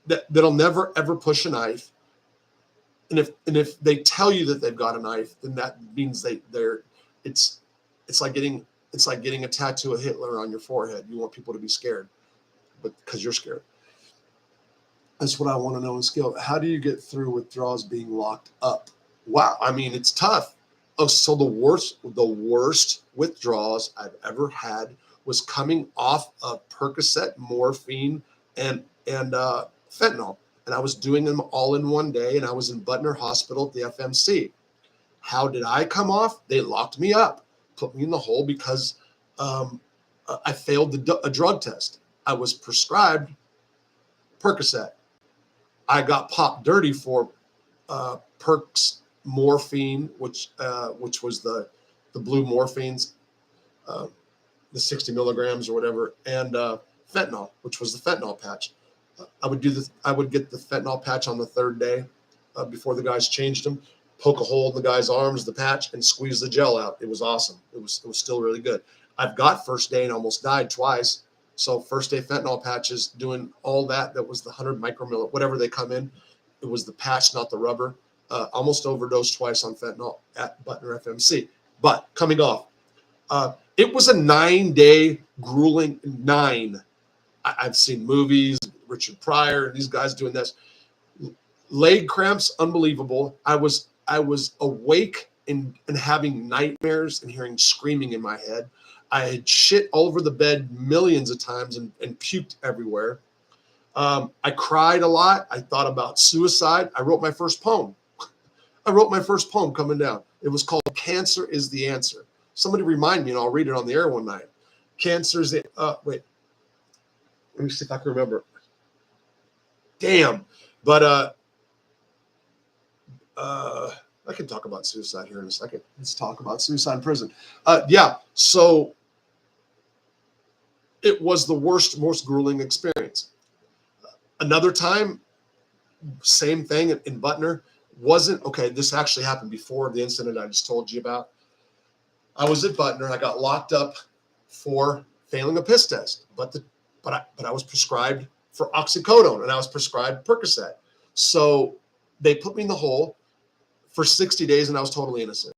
That'll never ever push a knife. And if they tell you that they've got a knife, then that means it's like getting a tattoo of Hitler on your forehead. You want people to be scared, but because you're scared. That's what I want to know in skill. How do you get through withdrawals being locked up? Wow. I mean, it's tough. Oh, so the worst withdrawals I've ever had was coming off of Percocet, morphine, and fentanyl. And I was doing them all in one day, and I was in Butner Hospital at the FMC. How did I come off? They locked me up, put me in the hole because I failed a drug test. I was prescribed Percocet. I got popped dirty for Percs morphine, which was the blue morphines, the 60 milligrams or whatever, and fentanyl, which was the fentanyl patch. I would get the fentanyl patch on the third day before the guys changed them, poke a hole in the guy's arms, the patch, and squeeze the gel out. It was awesome. It was still really good. I've got first day and almost died twice. So first day fentanyl patches, doing all that was the 100 micromil, whatever they come in. It was the patch, not the rubber. Almost overdosed twice on fentanyl at Butner FMC. But coming off, it was a 9-day grueling 9. I've seen movies, Richard Pryor, and these guys doing this. Leg cramps, unbelievable. I was awake and having nightmares and hearing screaming in my head. I had shit all over the bed millions of times and puked everywhere. I cried a lot. I thought about suicide. I wrote my first poem. Coming down. It was called Cancer is the Answer. Somebody remind me and I'll read it on the air one night. Cancer is the, wait. Let me see if I can remember. Damn. But I can talk about suicide here in a second. Let's talk about suicide in prison. Yeah. So it was the worst, most grueling experience. Another time, same thing in Butner. This actually happened before the incident I just told you about. I was at Butner. I got locked up for failing a piss test, but I was prescribed for oxycodone and I was prescribed Percocet. So they put me in the hole for 60 days and I was totally innocent.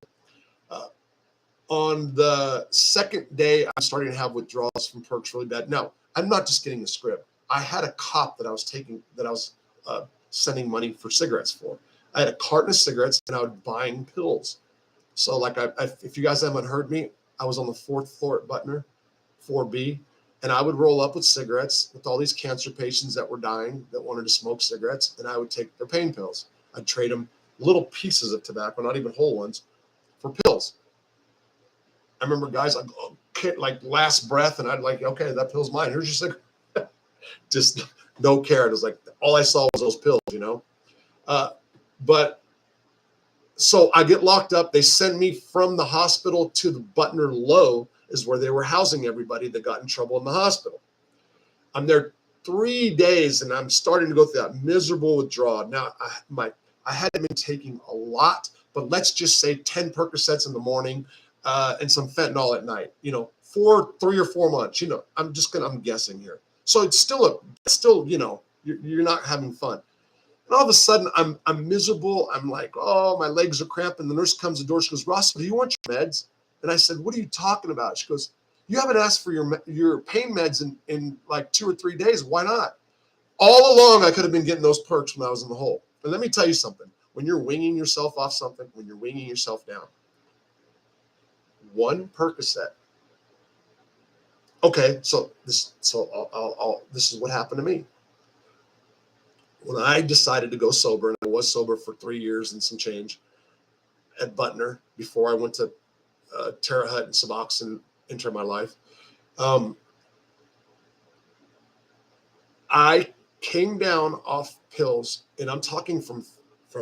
On the second day, I'm starting to have withdrawals from perks really bad. No, I'm not just getting a script. I had a cop that I was sending money for cigarettes for. I had a carton of cigarettes and I was buying pills. So like if you guys haven't heard me, I was on the 4th floor at Butner, 4B, and I would roll up with cigarettes with all these cancer patients that were dying that wanted to smoke cigarettes, and I would take their pain pills. I'd trade them little pieces of tobacco, not even whole ones, for pills. I remember guys like last breath, and I'd like, okay, that pill's mine. Here's your cigarette. Just no care. It was like all I saw was those pills, you know. But so I get locked up. They send me from the hospital to the Butner Low, is where they were housing everybody that got in trouble in the hospital. I'm there 3 days, and I'm starting to go through that miserable withdrawal. Now I hadn't been taking a lot, but let's just say 10 Percocets in the morning. And some fentanyl at night, 3 or 4 months, I'm guessing here. So it's still, you're not having fun. And all of a sudden I'm miserable. I'm like, oh, my legs are cramping. The nurse comes to the door. She goes, Ross, do you want your meds? And I said, what are you talking about? She goes, you haven't asked for your pain meds in like 2 or 3 days. Why not? All along, I could have been getting those perks when I was in the hole. And let me tell you something. When you're winging yourself off something, when you're winging yourself down, 1 Percocet. Okay, so this is what happened to me. When I decided to go sober, and I was sober for 3 years and some change at Butner before I went to Terre Haute and Suboxone enter my life, I came down off pills, and I'm talking from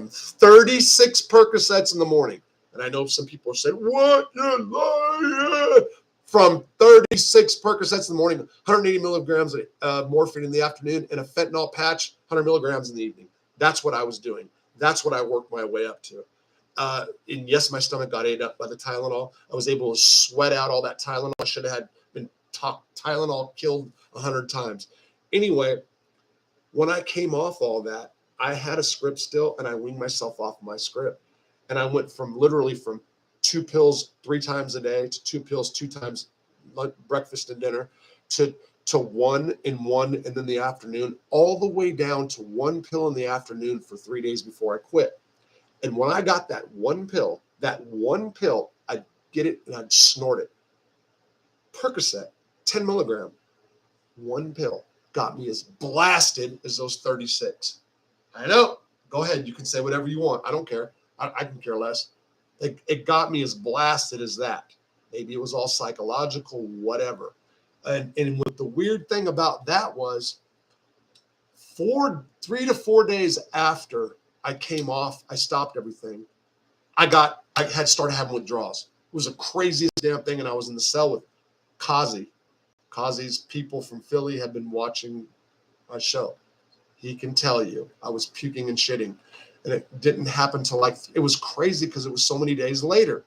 36 Percocets in the morning. And I know some people say, what? You're lying. From 36 Percocets in the morning, 180 milligrams of morphine in the afternoon, and a fentanyl patch, 100 milligrams in the evening. That's what I was doing. That's what I worked my way up to. And yes, my stomach got ate up by the Tylenol. I was able to sweat out all that Tylenol. I should have been Tylenol killed 100 times. Anyway, when I came off all that, I had a script still, and I weaned myself off my script. And I went from 2 pills 3 times a day to 2 pills 2 times breakfast and dinner to to one in one, and then the afternoon, all the way down to one pill in the afternoon for 3 days before I quit. And when I got that one pill, I'd get it and I'd snort it. Percocet, 10 milligram, one pill got me as blasted as those 36. I know. Go ahead. You can say whatever you want. I don't care. I can care less. It got me as blasted as that. Maybe it was all psychological, whatever. And what the weird thing about that was 3 to 4 days after I came off, I stopped everything. I had started having withdrawals. It was the craziest damn thing. And I was in the cell with Kazi. Kazi's people from Philly had been watching my show. He can tell you I was puking and shitting, and it didn't happen till it was crazy because it was so many days later.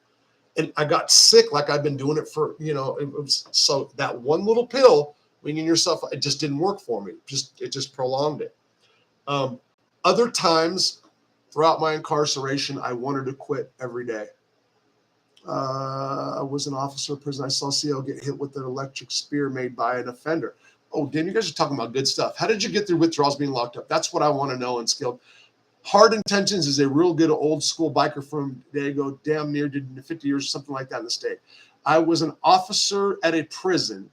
And I got sick like I've been doing it for, it was so that one little pill, weaning yourself, it just didn't work for me. It just prolonged it. Other times throughout my incarceration, I wanted to quit every day. I was an officer of prison. I saw CO get hit with an electric spear made by an offender. Oh, Dan, you guys are talking about good stuff. How did you get through withdrawals being locked up? That's what I want to know. And Skilled. Hard Intentions is a real good old school biker from Dago, damn near did 50 years, something like that in the state. I was an officer at a prison.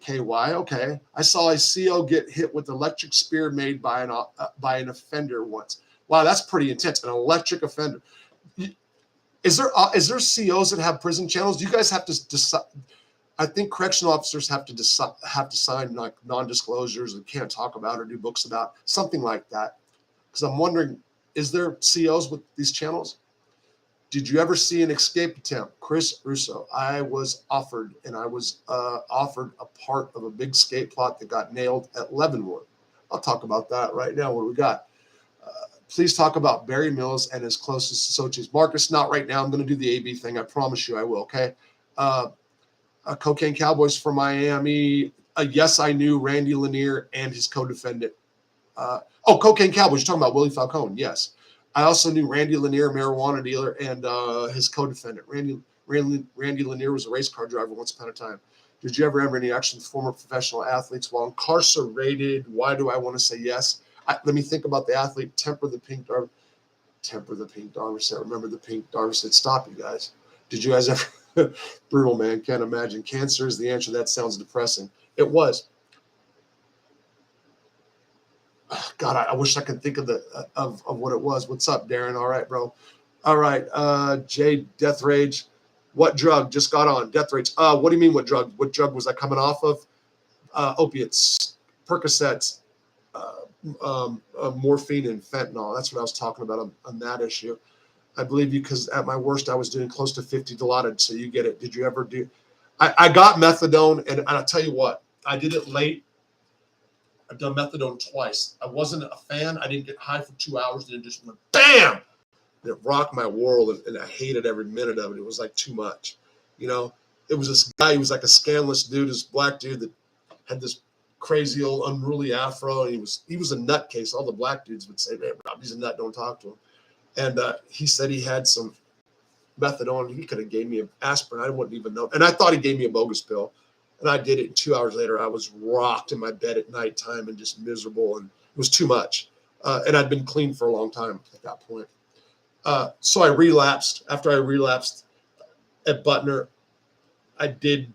KY, okay. I saw a CO get hit with electric spear made by an offender once. Wow, that's pretty intense. An electric offender. Is there COs that have prison channels? Do you guys have to decide? I think correctional officers have to sign like non-disclosures and can't talk about or do books about something like that. Because I'm wondering, is there COs with these channels? Did you ever see an escape attempt? Chris Russo, I was offered a part of a big escape plot that got nailed at Leavenworth. I'll talk about that right now. What do we got? Please talk about Barry Mills and his closest associates. Marcus, not right now. I'm going to do the AB thing. I promise you I will, okay? Cocaine Cowboys from Miami. Yes, I knew Randy Lanier and his co-defendant. Cocaine Cowboys. You're talking about Willie Falcone. Yes. I also knew Randy Lanier, marijuana dealer, and his co-defendant. Randy Lanier was a race car driver once upon a time. Did you ever have any action with former professional athletes while incarcerated? Why do I want to say yes? Let me think about the athlete. Temper the pink dark set. Remember the pink dark set. Stop, you guys. Did you guys ever? Brutal, man. Can't imagine. Cancer is the answer. That sounds depressing. It was. God, I wish I could think of of what it was. What's up, Darren? All right, bro. All right, Jay, Death Rage. What drug? Just got on. Death Rage. What do you mean what drug? What drug was I coming off of? Opiates, Percocets, morphine, and fentanyl. That's what I was talking about on that issue. I believe you because at my worst, I was doing close to 50 Dilaudid, so you get it. Did you ever do? I got methadone, and I'll tell you what. I did it late. I've done methadone twice. I wasn't a fan. I didn't get high for 2 hours. Then it just went bam. And it rocked my world, and I hated every minute of it. It was like too much. It was this guy who was like a scandalous dude, this black dude that had this crazy old unruly afro, and he was a nutcase. All the black dudes would say, "Man, Rob, he's a nut. Don't talk to him." And he said he had some methadone. He could have gave me an aspirin. I wouldn't even know. And I thought he gave me a bogus pill. And I did it. And 2 hours later, I was rocked in my bed at nighttime and just miserable. And it was too much. And I'd been clean for a long time at that point. So I relapsed. After I relapsed at Butner, I did.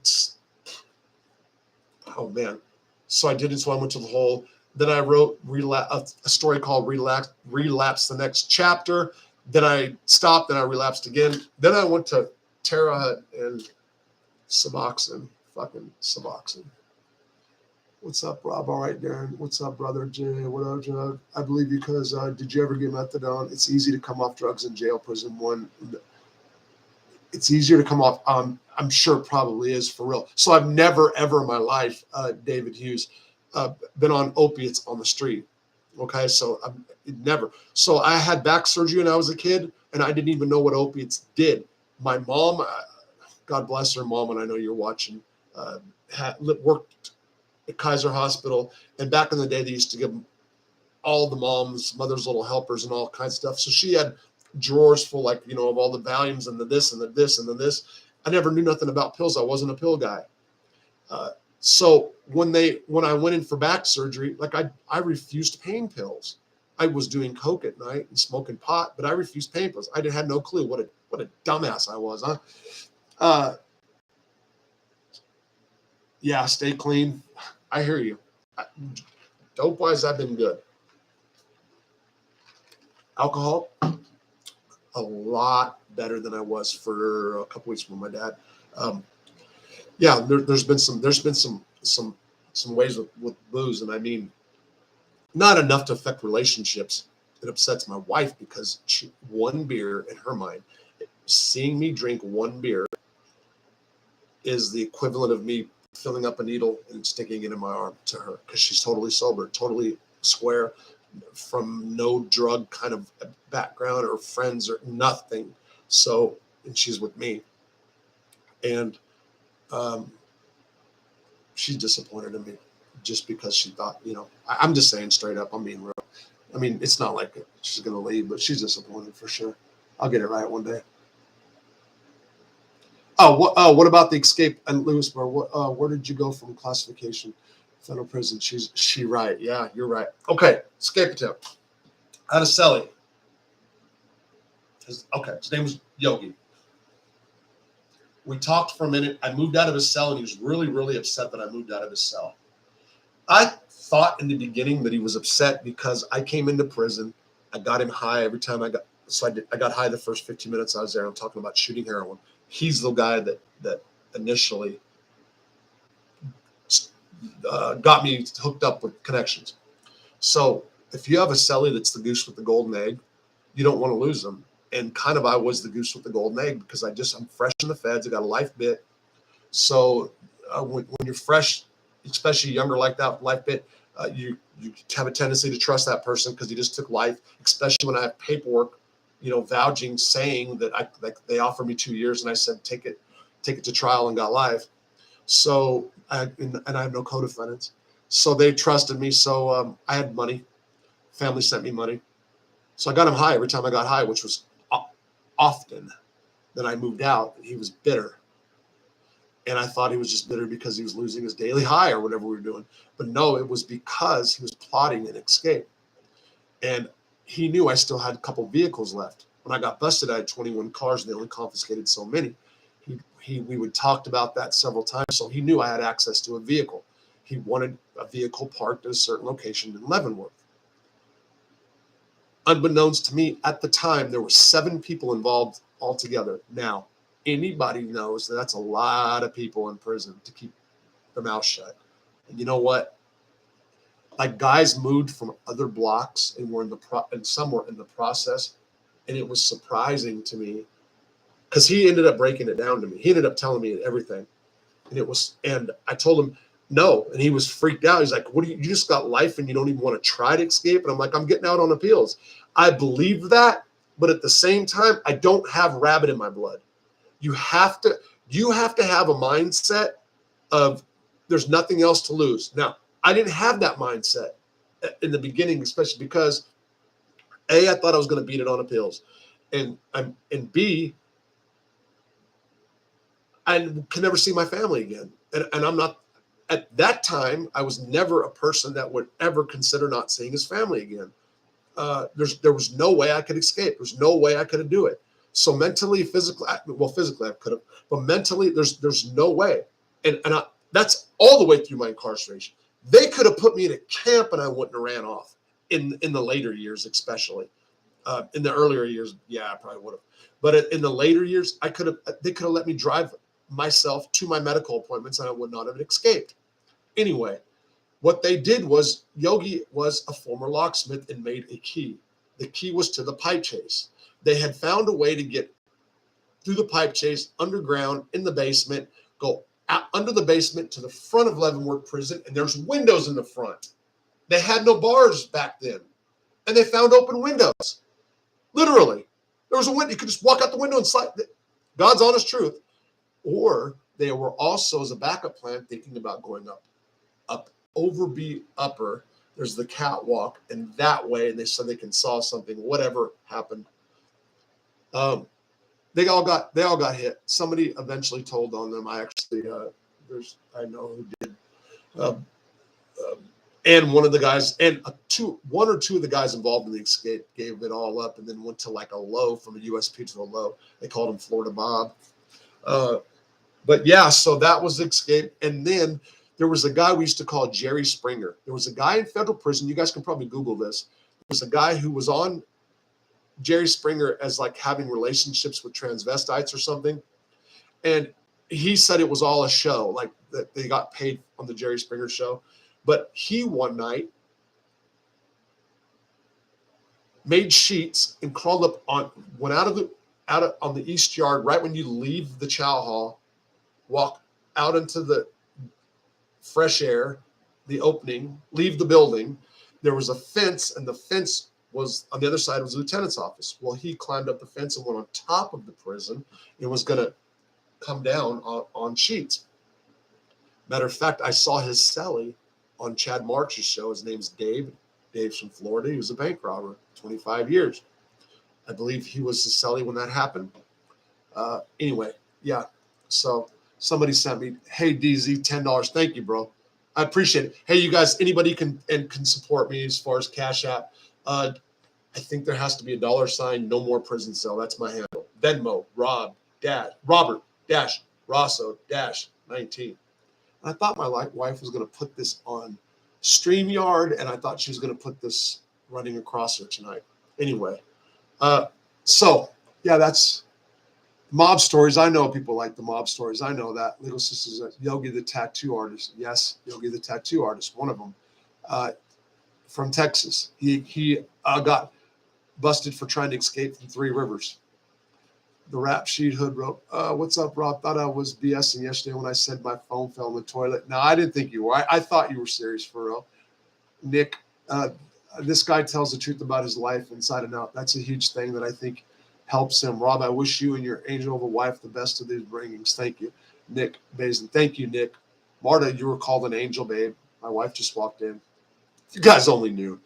Oh, man. So I did it. So I went to the hole. Then I wrote a story called Relapse the Next Chapter. Then I stopped. Then I relapsed again. Then I went to Terra and Suboxone. Fucking Suboxone. What's up, Rob? All right, Darren. What's up, brother? Jay, what up, drug? I believe because did you ever get methadone? It's easy to come off drugs in jail, prison. It's easier to come off. I'm sure it probably is for real. So I've never, ever in my life, David Hughes, been on opiates on the street. Okay, so never. So I had back surgery when I was a kid, and I didn't even know what opiates did. My mom, God bless her, mom, and I know you're watching, worked at Kaiser Hospital, and back in the day, they used to give all the mother's little helpers and all kinds of stuff. So she had drawers full, of all the Valiums and the this and the this and the this. I never knew nothing about pills. I wasn't a pill guy. So when I went in for back surgery, like I refused pain pills. I was doing coke at night and smoking pot, but I refused pain pills. I had no clue what a dumbass I was, huh? Yeah, stay clean. I hear you. Dope wise, I've been good. Alcohol, a lot better than I was for a couple weeks with my dad. Yeah, there's been some ways with booze, and I mean, not enough to affect relationships. It upsets my wife because one beer in her mind, seeing me drink one beer is the equivalent of me filling up a needle and sticking it in my arm to her, because she's totally sober, totally square, from no drug kind of background or friends or nothing. So, and she's with me, and she's disappointed in me just because she thought, I'm just saying straight up, I'm being real. I mean, it's not like she's going to leave, but she's disappointed for sure. I'll get it right one day. What about the escape in Lewisburg? Where did you go from classification? Federal prison. She right. Yeah, you're right. Okay, escape attempt. Out of Selly. His name was Yogi. We talked for a minute. I moved out of his cell, and he was really, really upset that I moved out of his cell. I thought in the beginning that he was upset because I came into prison. I got him high every time I got high the first 15 minutes I was there. I'm talking about shooting heroin. He's the guy that initially got me hooked up with connections. So if you have a cellie that's the goose with the golden egg, you don't want to lose them. And kind of I was the goose with the golden egg because I'm fresh in the feds. I got a life bit. So when you're fresh, especially younger like that, life bit, you have a tendency to trust that person because he just took life, especially when I have paperwork, vouching, saying that they offered me 2 years, and I said, take it to trial, and got life. So, and I have no co-defendants. So they trusted me. So I had money. Family sent me money. So I got him high every time I got high, which was often. Then I moved out, and he was bitter. And I thought he was just bitter because he was losing his daily high or whatever we were doing. But no, it was because he was plotting an escape. And he knew I still had a couple vehicles left. When I got busted, I had 21 cars, and they only confiscated so many. We would talked about that several times, so he knew I had access to a vehicle. He wanted a vehicle parked at a certain location in Leavenworth. Unbeknownst to me, at the time, there were 7 people involved altogether. Now, anybody knows that that's a lot of people in prison to keep their mouth shut. And you know what? Like, guys moved from other blocks and were and some were in the process, and it was surprising to me because he ended up breaking it down to me. He ended up telling me everything, and I told him no, and he was freaked out. He's like, "What do you just got life and you don't even want to try to escape?" And I'm like, "I'm getting out on appeals." I believe that, but at the same time, I don't have rabbit in my blood. You have to have a mindset of there's nothing else to lose. Now, I didn't have that mindset in the beginning, especially because A, I thought I was going to beat it on appeals, and B, I can never see my family again. And I'm not, at that time, I was never a person that would ever consider not seeing his family again. There was no way I could escape. There's no way I could do it. So mentally, physically I could have, but mentally, there's no way. And that's all the way through my incarceration. They could have put me in a camp and I wouldn't have ran off in the later years, especially. In the earlier years, yeah, I probably would have. But in the later years, they could have let me drive myself to my medical appointments and I would not have escaped. Anyway, what they did was Yogi was a former locksmith and made a key. The key was to the pipe chase. They had found a way to get through the pipe chase, underground, in the basement, go out under the basement to the front of Leavenworth Prison, and there's windows in the front. They had no bars back then, and they found open windows. Literally, there was a window. You could just walk out the window and slide. God's honest truth. Or they were also, as a backup plan, thinking about going up over B upper. There's the catwalk, and that way, and they said they can saw something. Whatever happened, they all got hit. Somebody eventually told on them. I know who did. Uh, and one of the guys, and one or two of the guys involved in the escape gave it all up and then went to like a low, from a USP to a low. They called him Florida Bob. But yeah, so that was the escape. And then there was a guy we used to call Jerry Springer. There was a guy in federal prison. You guys can probably Google this. There was a guy who was on Jerry Springer as like having relationships with transvestites or something. And he said it was all a show, like that they got paid on the Jerry Springer show. But he one night made sheets and crawled up went out on the east yard right when you leave the chow hall, walk out into the fresh air, the opening, leave the building. There was a fence, and the fence was on the other side was the lieutenant's office. Well, he climbed up the fence and went on top of the prison and was going to come down on sheets. Matter of fact, I saw his cellie on Chad March's show. His name's Dave. Dave's from Florida. He was a bank robber, 25 years. I believe he was the cellie when that happened. Anyway, yeah. So somebody sent me, hey, DZ, $10. Thank you, bro. I appreciate it. Hey, you guys, anybody can support me as far as Cash App. I think there has to be a $sign, no more prison cell. That's my handle. Venmo, Robert Rosso 19. I thought my wife was going to put this on StreamYard, and I thought she was going to put this running across her tonight. Anyway, so yeah, that's mob stories. I know people like the mob stories. I know that. Little Sisters, Yogi the tattoo artist. Yes, Yogi the tattoo artist, one of them, from Texas. He got busted for trying to escape from Three Rivers. The rap sheet hood wrote, what's up, Rob? Thought I was BSing yesterday when I said my phone fell in the toilet. No, I didn't think you were. I thought you were serious, for real. Nick, this guy tells the truth about his life inside and out. That's a huge thing that I think helps him. Rob, I wish you and your angel of a wife the best of these bringings. Thank you. Nick Bazin. Thank you, Nick. Marta, you were called an angel, babe. My wife just walked in. You guys only knew.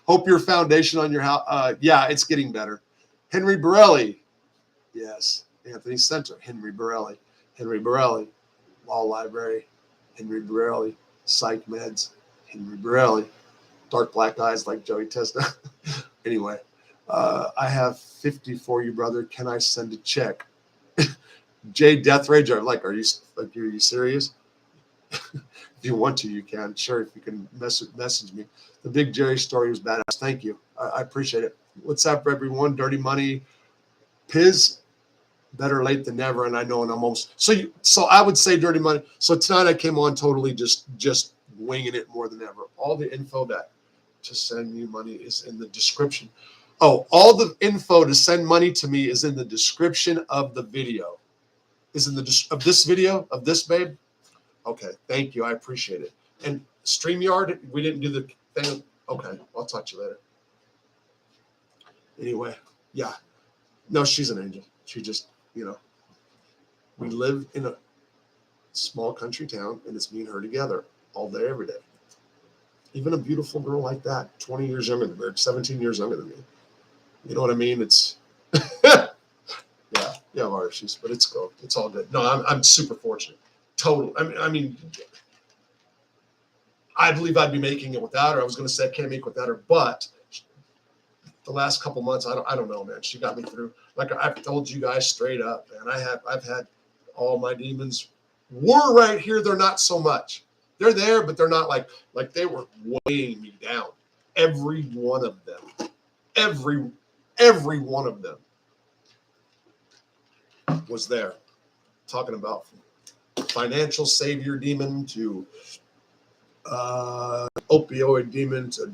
Hope your foundation on your house. Yeah, it's getting better. Henry Borelli. Yes. Anthony Center. Henry Borelli. Law Library. Henry Borelli. Psych Meds. Henry Borelli. Dark black eyes like Joey Testa. Anyway, I have 50 for you, brother. Can I send a check? Jay Death Rager. Are you serious? If you want to, you can. Sure, if you can message me. The Big Jerry story was badass. Thank you. I appreciate it. What's up, everyone? Dirty Money. Piz, better late than never. And I know, and I'm almost so I would say Dirty Money. So tonight I came on totally just winging it more than ever. All the info that to send you money is in the description. Oh, all the info to send money to me is in the description of the video. Is in the of this video of this, babe. Okay, thank you. I appreciate it. And StreamYard, we didn't do the thing. Okay, I'll talk to you later. Anyway, yeah. No, she's an angel. She just, we live in a small country town, and it's me and her together all day, every day. Even a beautiful girl like that, 20 years younger than me, 17 years younger than me. You know what I mean? It's, yeah, our issues, but it's cool. It's all good. No, I'm super fortunate. Total. I mean, I believe I'd be making it without her. I was going to say I can't make it without her, but the last couple months, I don't know, man. She got me through. Like I've told you guys straight up, man. I've had all my demons were right here. They're not so much. They're there, but they're not like they were weighing me down. Every one of them, every one of them was there. Talking about financial savior demon to opioid demon to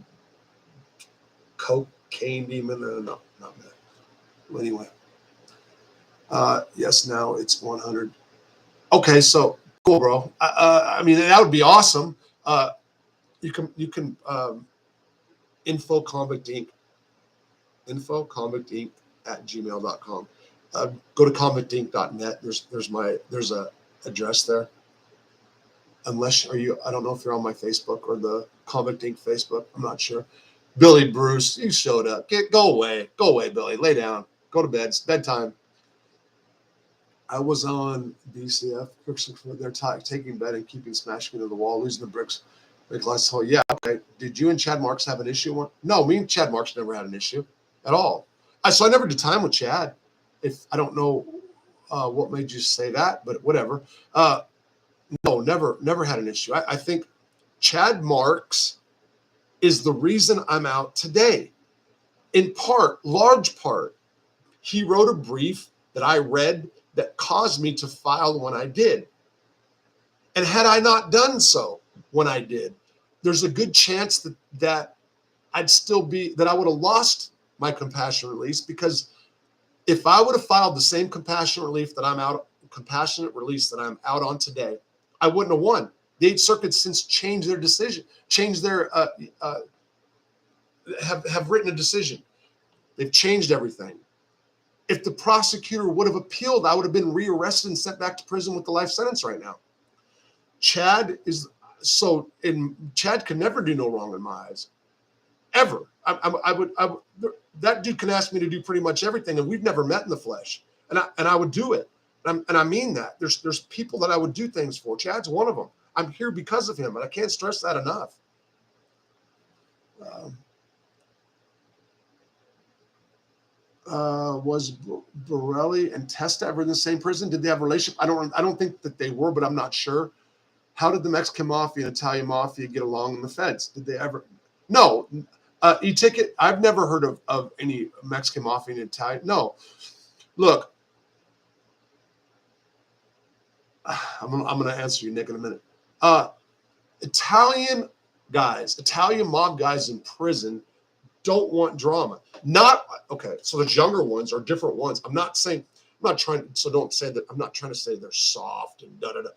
cocaine demon. No, not that. Well, anyway, yes, now it's 100. Okay, so cool, bro. I mean, that would be awesome. You can info convict inc at gmail.com. Go to convictinc.net. There's a address there. Unless I don't know if you're on my Facebook or the Convict Inc. Facebook. I'm not sure. Billy Bruce, you showed up. Go away, Billy. Lay down. Go to bed. It's bedtime. I was on BCF. They're taking bed and keeping smashing into the wall, losing the bricks. Big glass hole. Yeah, okay. Did you and Chad Marks have an issue? No, me and Chad Marks never had an issue at all. So I never did time with Chad. If I don't know what made you say that, but whatever. No, never had an issue. I think Chad Marks is the reason I'm out today. In part, large part, he wrote a brief that I read that caused me to file when I did. And had I not done so when I did, there's a good chance that I'd still be, that I would have lost my compassionate release, because if I would have filed the same compassionate release that I'm out on today, I wouldn't have won. The Eighth Circuit since changed their decision, have written a decision. They've changed everything. If the prosecutor would have appealed, I would have been rearrested and sent back to prison with the life sentence right now. Chad can never do no wrong in my eyes, ever. That dude can ask me to do pretty much everything, and we've never met in the flesh, and I would do it, and I mean that. There's people that I would do things for. Chad's one of them. I'm here because of him, and I can't stress that enough. Was Borelli and Testa ever in the same prison? Did they have a relationship? I don't think that they were, but I'm not sure. How did the Mexican mafia and Italian mafia get along in the feds? Did they ever? No. E-ticket, I've never heard of any Mexican mafia and Italian. No. Look, I'm gonna answer you, Nick, in a minute. Italian mob guys in prison don't want drama. Not okay. So the younger ones are different ones. I'm not trying to say they're soft and da da da.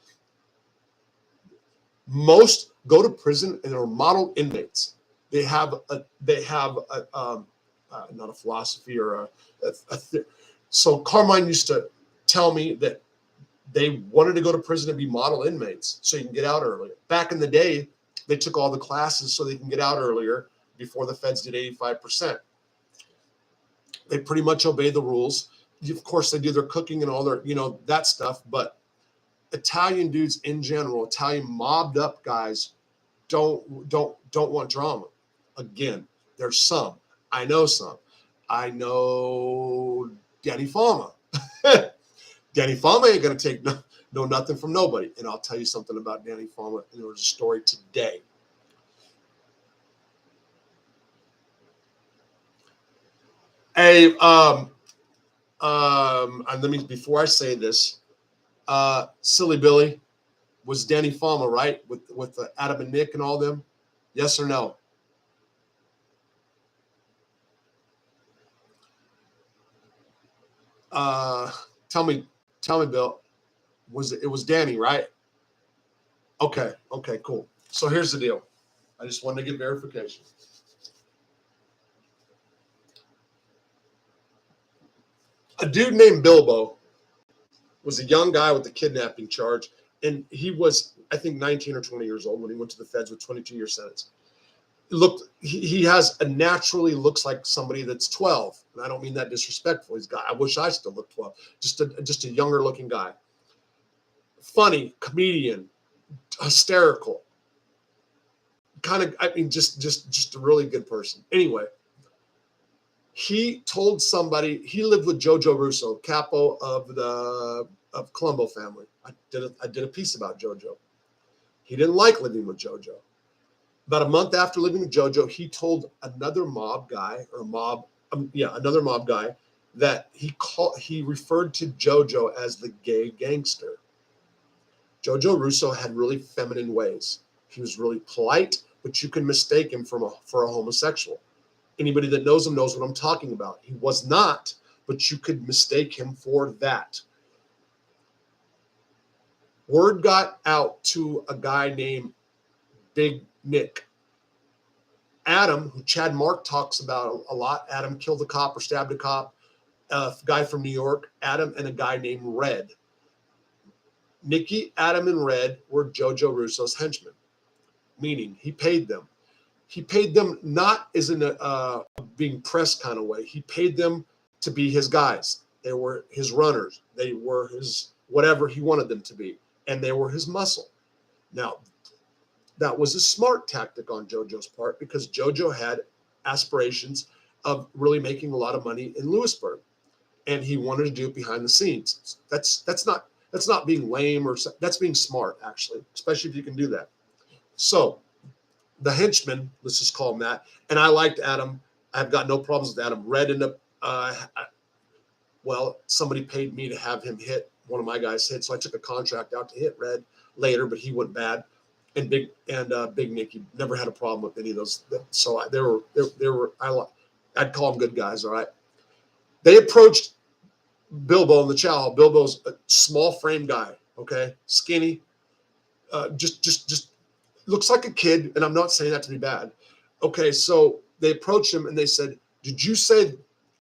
Most go to prison and are model inmates. They have not a philosophy or so Carmine used to tell me that they wanted to go to prison to be model inmates so you can get out earlier. Back in the day, they took all the classes so they can get out earlier before the feds did 85%. They pretty much obey the rules. Of course, they do their cooking and all their, that stuff. But Italian dudes in general, Italian mobbed up guys don't want drama. Again, there's some. I know some. I know Danny Fama. Danny Fama ain't going to take nothing from nobody. And I'll tell you something about Danny Fama. And there was a story today. Hey, and let me, before I say this, Silly Billy, was Danny Fama right with Adam and Nick and all them? Yes or no? Tell me, Bill. It was Danny, right? Okay, cool. So here's the deal. I just wanted to get verification. A dude named Bilbo was a young guy with a kidnapping charge, and he was, I think, 19 or 20 years old when he went to the feds with 22-year sentence. He naturally looks like somebody that's 12, and I don't mean that disrespectful. I wish I still looked 12. Just a younger looking guy. Funny, comedian, hysterical. Just a really good person. Anyway, he told somebody, he lived with Jojo Russo, capo of Colombo family. I did a piece about Jojo. He didn't like living with Jojo. About a month after living with Jojo, he told another mob guy that he referred to Jojo as the gay gangster. Jojo Russo had really feminine ways. He was really polite, but you can mistake him for a homosexual. Anybody that knows him knows what I'm talking about. He was not, but you could mistake him for that. Word got out to a guy named Big Nick. Adam, who Chad Mark talks about a lot, Adam killed a cop or stabbed a cop, a guy from New York, Adam, and a guy named Red. Nikki, Adam, and Red were Jojo Russo's henchmen, meaning he paid them. He paid them not as in a being pressed kind of way. He paid them to be his guys. They were his runners. They were his whatever he wanted them to be. And they were his muscle. Now, that was a smart tactic on JoJo's part because JoJo had aspirations of really making a lot of money in Lewisburg. And he wanted to do it behind the scenes. That's not being lame, or that's being smart, actually, especially if you can do that. So the henchman, let's just call him that. And I liked Adam. I've got no problems with Adam. Red ended up, well, somebody paid me to have him hit. One of my guys hit, so I took a contract out to hit Red later, but he went bad. And Big Nicky never had a problem with any of those. So I'd call them good guys. All right. They approached Bilbo in the chow. Bilbo's a small frame guy. Okay, skinny, just looks like a kid. And I'm not saying that to be bad. Okay, so they approached him and they said, "Did you say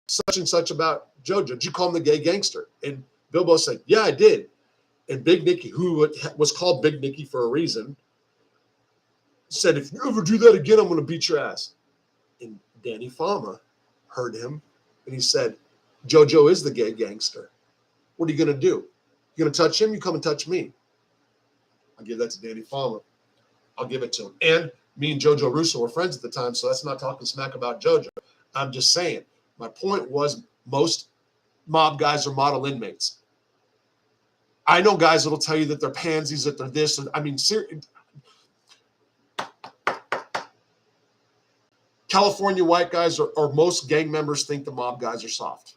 such and such about JoJo? Did you call him the gay gangster?" And Bilbo said, "Yeah, I did." And Big Nicky, who was called Big Nicky for a reason, said, "If you ever do that again, I'm going to beat your ass." And Danny Fama heard him, and he said, "JoJo is the gay gangster. What are you going to do? You going to touch him? You come and touch me." I'll give that to Danny Fama. I'll give it to him. And me and JoJo Russo were friends at the time, so that's not talking smack about JoJo. I'm just saying. My point was most mob guys are model inmates. I know guys that'll tell you that they're pansies, that they're this. I mean, California white guys or most gang members think the mob guys are soft.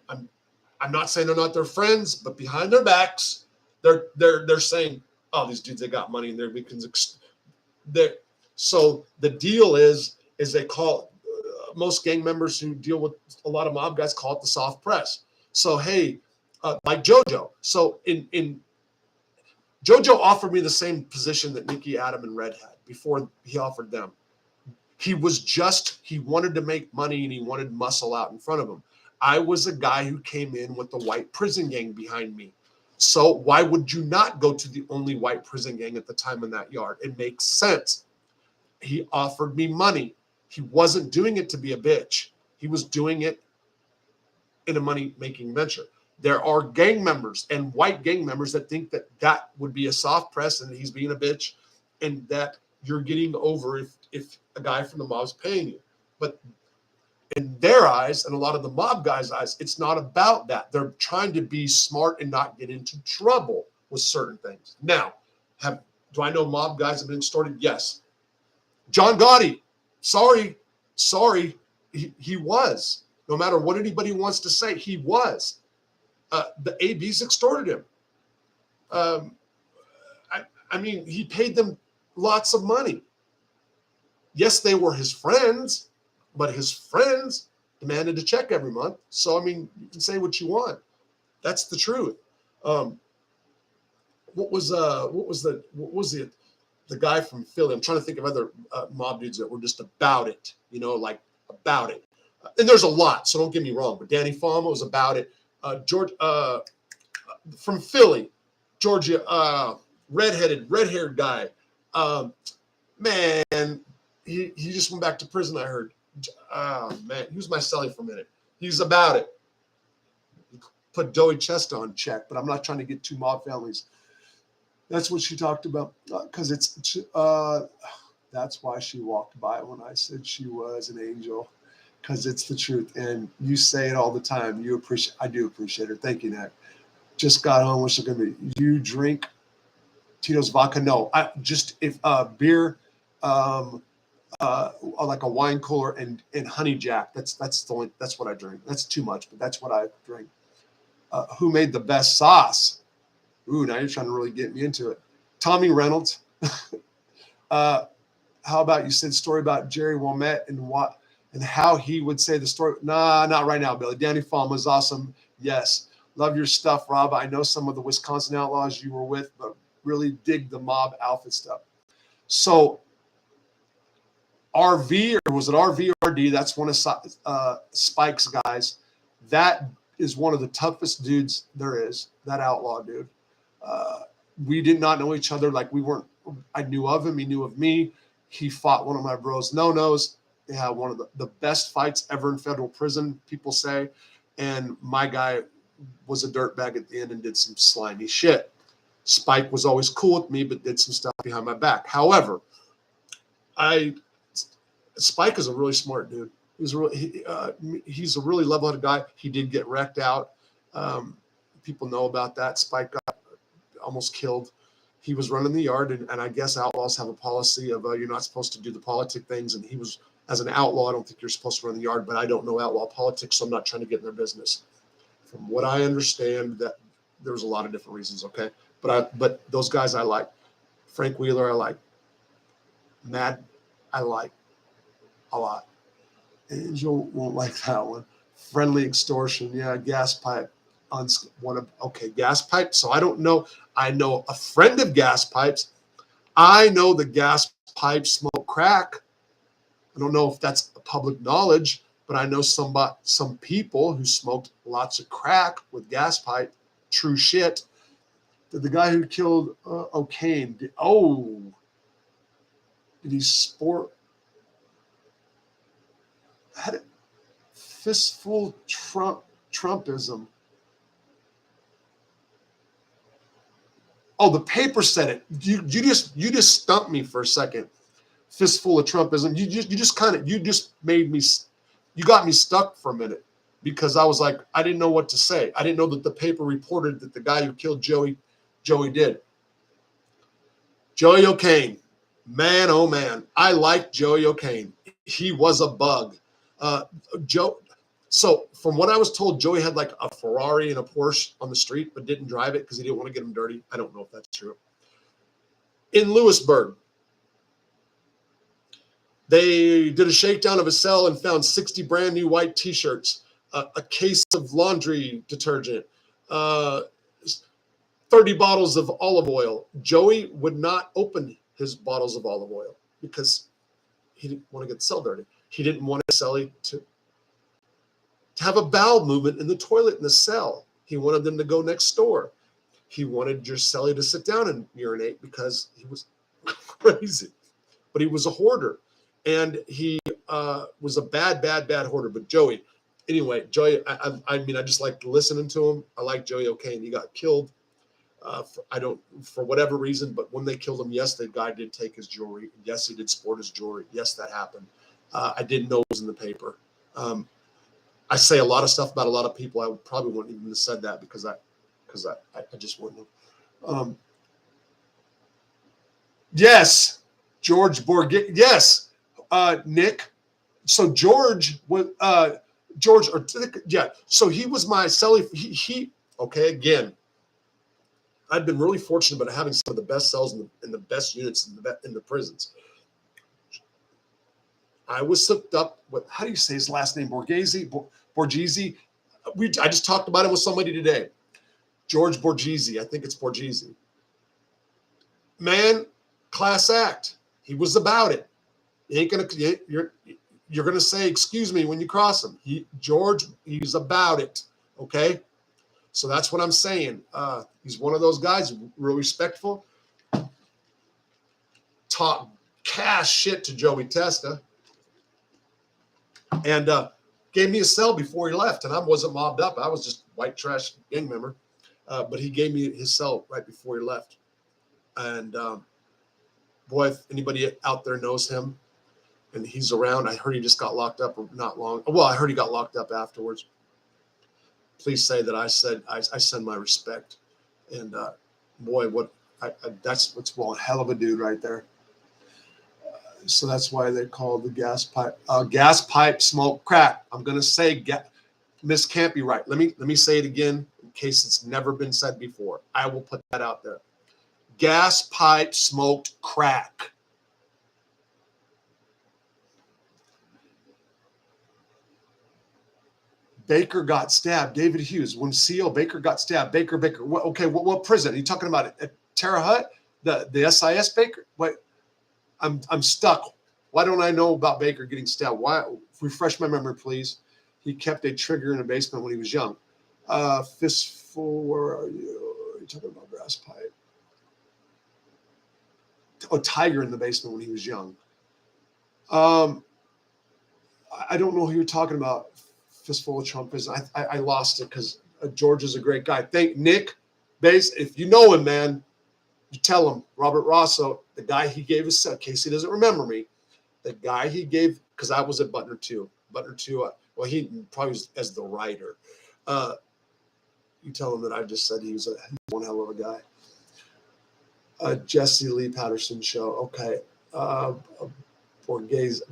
I'm not saying they're not their friends, but behind their backs, they're saying, "Oh, these dudes, they got money in there because they're." So the deal is they call most gang members who deal with a lot of mob guys call it the soft press. So hey, like JoJo. So in JoJo offered me the same position that Nicky, Adam, and Red had before he offered them. He wanted to make money and he wanted muscle out in front of him. I was a guy who came in with the white prison gang behind me. So why would you not go to the only white prison gang at the time in that yard? It makes sense. He offered me money. He wasn't doing it to be a bitch. He was doing it in a money-making venture. There are gang members and white gang members that think that would be a soft press and he's being a bitch and that you're getting over if a guy from the mob's paying you. But in their eyes and a lot of the mob guys' eyes, it's not about that. They're trying to be smart and not get into trouble with certain things. Now, do I know mob guys have been extorted? Yes. John Gotti, sorry, he was. No matter what anybody wants to say, he was. The ABs extorted him. I mean, he paid them lots of money. Yes, they were his friends, but his friends demanded a check every month. So, I mean, you can say what you want. That's the truth. What was the guy from Philly? I'm trying to think of other mob dudes that were just about it, like about it. And there's a lot, so don't get me wrong. But Danny Fama was about it. George from Philly, Georgia, red-haired guy. Man, he just went back to prison, I heard. Oh, man, he was my cellie for a minute. He's about it. He put Joey Chesta on check, but I'm not trying to get two mob families. That's what she talked about, because that's why she walked by when I said she was an angel, because it's the truth. And you say it all the time. I do appreciate her. Thank you, Nick. Just got home. What's it going to be? You drink Tito's vodka? No, if beer, like a wine cooler and honey jack. That's what I drink. That's too much, but that's what I drink. Who made the best sauce? Ooh, now you're trying to really get me into it. Tommy Reynolds. How about you said story about Jerry Womet and how he would say the story? Nah, not right now, Billy. Danny Fama was awesome. Yes. Love your stuff, Rob. I know some of the Wisconsin Outlaws you were with, but really dig the mob outfit stuff. So RV, or was it RV or RD? That's one of Spike's guys. That is one of the toughest dudes there is, that outlaw dude. We did not know each other. Like I knew of him. He knew of me. He fought one of my bros, No-Nos. They had one of the best fights ever in federal prison, people say. And my guy was a dirtbag at the end and did some slimy shit. Spike was always cool with me, but did some stuff behind my back. However, Spike is a really smart dude. He's a really level-headed guy. He did get wrecked out. People know about that. Spike got almost killed. He was running the yard, and I guess outlaws have a policy of you're not supposed to do the politic things. And he was, as an outlaw, I don't think you're supposed to run the yard, but I don't know outlaw politics, so I'm not trying to get in their business. From what I understand, that there's a lot of different reasons, okay? But those guys I like. Frank Wheeler I like. Mad I like a lot. Angel won't like that one. Friendly extortion, yeah. Gas pipe. Gas pipe. So I don't know. I know a friend of gas pipes. I know the gas pipes smoke crack. I don't know if that's public knowledge, but I know some people who smoked lots of crack with gas pipe. True shit. The guy who killed O'Kane. Did he sport? Had it fistful Trumpism. Oh, the paper said it. You just stumped me for a second. Fistful of Trumpism. You just made me. You got me stuck for a minute because I was like, I didn't know what to say. I didn't know that the paper reported that the guy who killed Joey did. Joey O'Kane, man, oh man, I like Joey O'Kane. He was a bug. So from what I was told, Joey had like a Ferrari and a Porsche on the street, but didn't drive it because he didn't want to get them dirty. I don't know if that's true. In Lewisburg, they did a shakedown of a cell and found 60 brand new white T-shirts, a case of laundry detergent, 30 bottles of olive oil. Joey would not open his bottles of olive oil because he didn't want to get the cell dirty. He didn't want his cellie to have a bowel movement in the toilet in the cell. He wanted them to go next door. He wanted your cellie to sit down and urinate because he was crazy. But he was a hoarder. And he was a bad hoarder. But Joey, I mean, I just like listening to him. I like Joey O'Kane. He got killed. For whatever reason, but when they killed him, yes, the guy did take his jewelry. Yes, he did sport his jewelry. Yes, that happened. I didn't know it was in the paper. I say a lot of stuff about a lot of people. I probably wouldn't even have said that because I just wouldn't have. Yes, George Borghi. Yes, Nick. So George was So he was my cellie. He okay again. I've been really fortunate about having some of the best cells in the best units in the prisons. I was hooked up with, how do you say his last name? Borghese. I just talked about it with somebody today. George Borghese. I think it's Borghese. Man, class act. He was about it. You're gonna say excuse me when you cross him. He's about it. Okay. So that's what I'm saying. He's one of those guys, real respectful. Talk cash shit to Joey Testa. And gave me a cell before he left. And I wasn't mobbed up. I was just white trash gang member. But he gave me his cell right before he left. And boy, if anybody out there knows him and he's around, I heard he just got locked up not long. Well, I heard he got locked up afterwards. Please say that I send my respect. And boy, that's what's one hell of a dude right there. So that's why they call the gas pipe smoke crack. I'm gonna say Miss can't be right. Let me say it again in case it's never been said before. I will put that out there. Gas pipe smoked crack. Baker got stabbed. David Hughes. When CO Baker got stabbed. Baker. What prison? Are you talking about at Terre Haute? The SIS Baker? What? I'm stuck. Why don't I know about Baker getting stabbed? Why? Refresh my memory, please. He kept a trigger in a basement when he was young. Fistful. Where are you? Are you talking about grass pipe? Oh, tiger in the basement when he was young. I don't know who you're talking about. Fistful of Trump is. I lost it because George is a great guy. Thank Nick Bass. If you know him, man, you tell him. Robert Rosso, the guy he gave us, in case he doesn't remember me, the guy he gave, because I was at Butner 2. Butner 2, well, he probably was as the writer. You tell him that I just said he was one hell of a guy. Jesse Lee Patterson show. Okay. Borghese.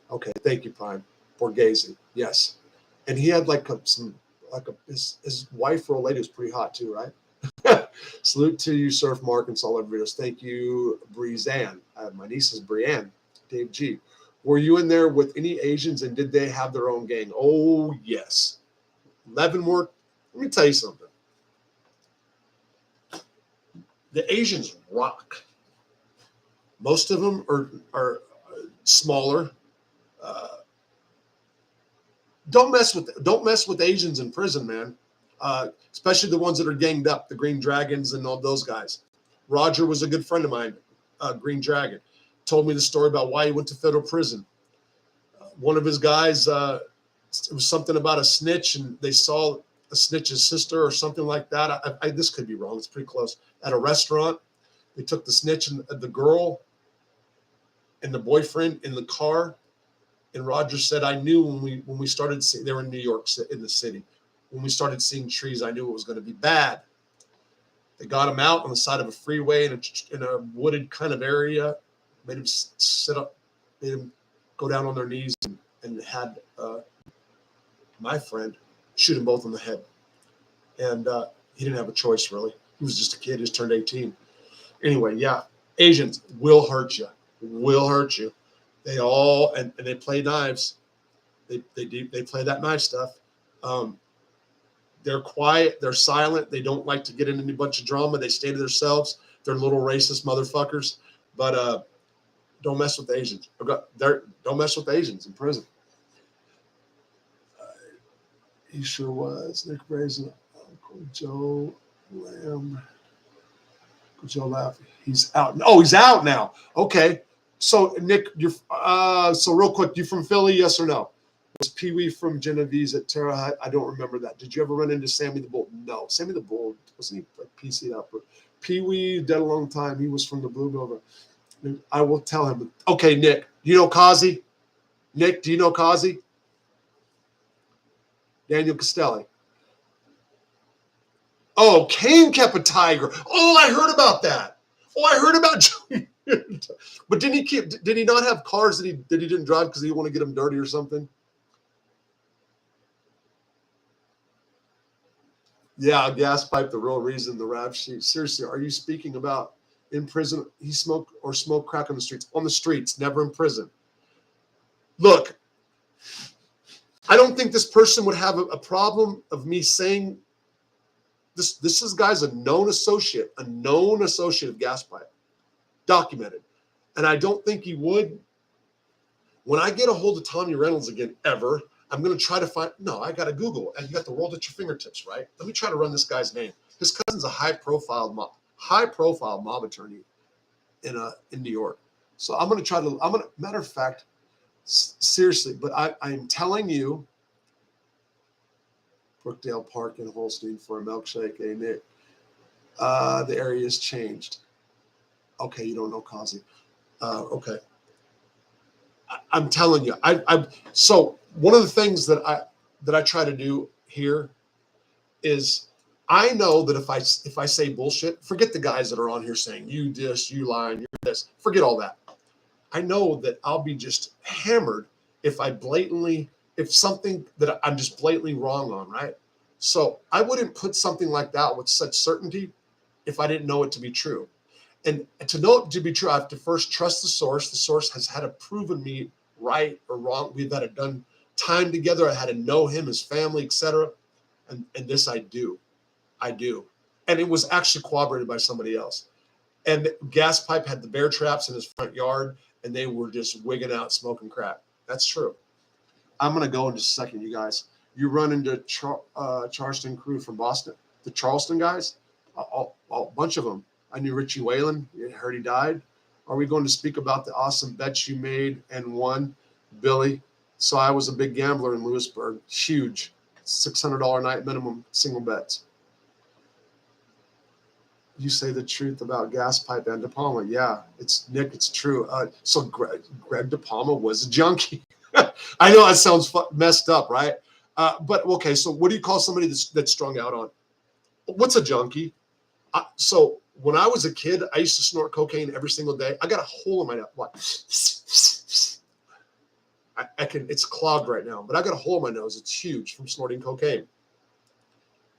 Okay. Thank you, Prime. Borghese. Yes. And he had his wife or old lady was pretty hot too, right? Salute to you, Surf Mark and Solid Videos. Thank you, Breezanne. My niece is Brianne. Dave G. Were you in there with any Asians and did they have their own gang? Oh, yes. Leavenworth. Let me tell you something. The Asians rock. Most of them are smaller. Don't mess with Asians in prison, man. Especially the ones that are ganged up, the Green Dragons and all those guys. Roger was a good friend of mine, Green Dragon. Told me the story about why he went to federal prison. One of his guys, it was something about a snitch, and they saw a snitch's sister or something like that. This could be wrong. It's pretty close. At a restaurant, they took the snitch and the girl and the boyfriend in the car. And Roger said, I knew when we started seeing, they were in New York, in the city. When we started seeing trees, I knew it was going to be bad. They got him out on the side of a freeway in a wooded kind of area, made him sit up, made him go down on their knees, and had my friend shoot them both in the head. And he didn't have a choice, really. He was just a kid. He just turned 18. Anyway, yeah, Asians will hurt you. Will hurt you. They all, and they play knives. They play that knife stuff. They're quiet. They're silent. They don't like to get in any bunch of drama. They stay to themselves. They're little racist motherfuckers. But don't mess with Asians. Don't mess with Asians in prison. He sure was. Nick Brazen, Uncle Joe Lamb. Uncle Joe Laugh. He's out. Oh, he's out now. Okay. So Nick, you're so real quick. You from Philly? Yes or no? Was Pee Wee from Genevieve's at Terre Haute? I don't remember that. Did you ever run into Sammy the Bull? No. Sammy the Bull wasn't he like PC'd up? Pee Wee dead a long time. He was from the Blue Building. I will tell him. Okay, Nick. You know Kazi? Nick, do you know Kazi? Daniel Castelli. Oh, Kane kept a tiger. Oh, I heard about that. Oh, I heard about. But did he not have cars that he didn't drive because he didn't want to get them dirty or something? Yeah, gas pipe, the real reason, the rap sheet. Seriously, are you speaking about in prison? He smoked crack on the streets. On the streets, never in prison. Look, I don't think this person would have a problem of me saying this. This guy's a known associate of gas pipe. Documented. And I don't think he would. When I get a hold of Tommy Reynolds again, ever, I'm going to try to find. No, I got to Google. And you got the world at your fingertips, right? Let me try to run this guy's name. His cousin's a high-profile mob attorney in New York. So I'm going to try to. Matter of fact, seriously, but I'm telling you, Brookdale Park in Holstein for a milkshake, eh, Nick? The area has changed. Okay, you don't know Kazi. Okay. I'm telling you, so one of the things that I try to do here is I know that if I say bullshit, forget the guys that are on here saying you this, you lying, you're this, forget all that. I know that I'll be just hammered if something that I'm just blatantly wrong on, right? So I wouldn't put something like that with such certainty if I didn't know it to be true. And to know it to be true, I have to first trust the source. The source has had to proven me right or wrong. We've had to done time together. I had to know him, his family, etc. And this I do. And it was actually corroborated by somebody else. And Gas Pipe had the bear traps in his front yard, and they were just wigging out, smoking crack. That's true. I'm going to go in just a second, you guys. You run into Charleston crew from Boston. The Charleston guys, a bunch of them. I knew Richie Whalen. I heard he died. Are we going to speak about the awesome bets you made and won, Billy? So I was a big gambler in Lewisburg, huge, $600 a night minimum single bets. You say the truth about gas pipe and De Palma. Yeah, it's Nick. It's true. So Greg De Palma was a junkie. I know that sounds messed up, right? But okay. So what do you call somebody that's strung out on? What's a junkie? So when I was a kid, I used to snort cocaine every single day. I got a hole in my nose. What? I can. It's clogged right now, but I got a hole in my nose. It's huge from snorting cocaine.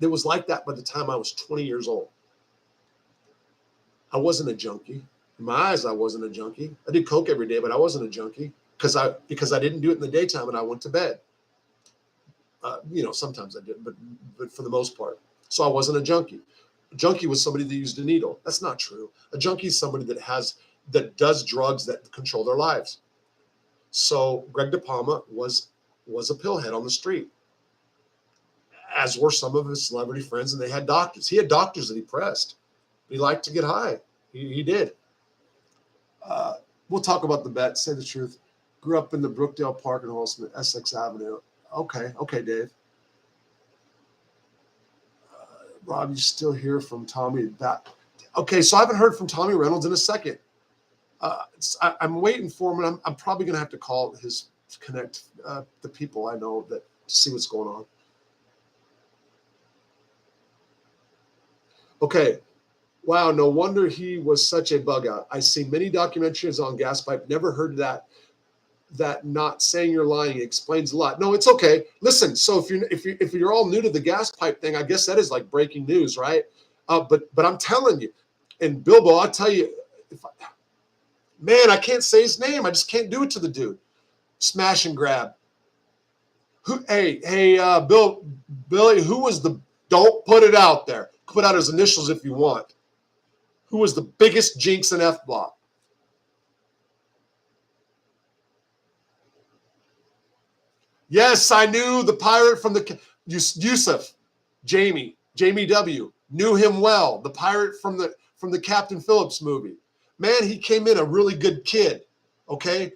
It was like that by the time I was 20 years old. I wasn't a junkie. In my eyes, I wasn't a junkie. I did coke every day, but I wasn't a junkie because I didn't do it in the daytime and I went to bed. Sometimes I did, but for the most part. So I wasn't a junkie. A junkie was somebody that used a needle. That's not true. A junkie is somebody that does drugs that control their lives. So Greg De Palma was a pillhead on the street, as were some of his celebrity friends, and they had doctors. He had doctors that he pressed. He liked to get high. He did. We'll talk about the bet. Say the truth. Grew up in the Brookdale Park in Holston, Essex Avenue. Okay, Dave. Rob, you still hear from Tommy back? Okay, so I haven't heard from Tommy Reynolds in a second. I'm waiting for him, and I'm probably going to have to call connect the people I know that see what's going on. Okay. Wow, no wonder he was such a bug out. I see many documentaries on gas pipe. Never heard that not saying you're lying explains a lot. No, it's okay. Listen, so if you're all new to the gas pipe thing, I guess that is like breaking news, right? But I'm telling you, and Bilbo, I'll tell you, I can't say his name. I just can't do it to the dude. Smash and grab. Billy, who was don't put it out there. Put out his initials if you want. Who was the biggest jinx in F-Block? Yes, I knew the pirate from Yusuf, Jamie W. Knew him well. The pirate from the Captain Phillips movie. Man, he came in a really good kid. Okay,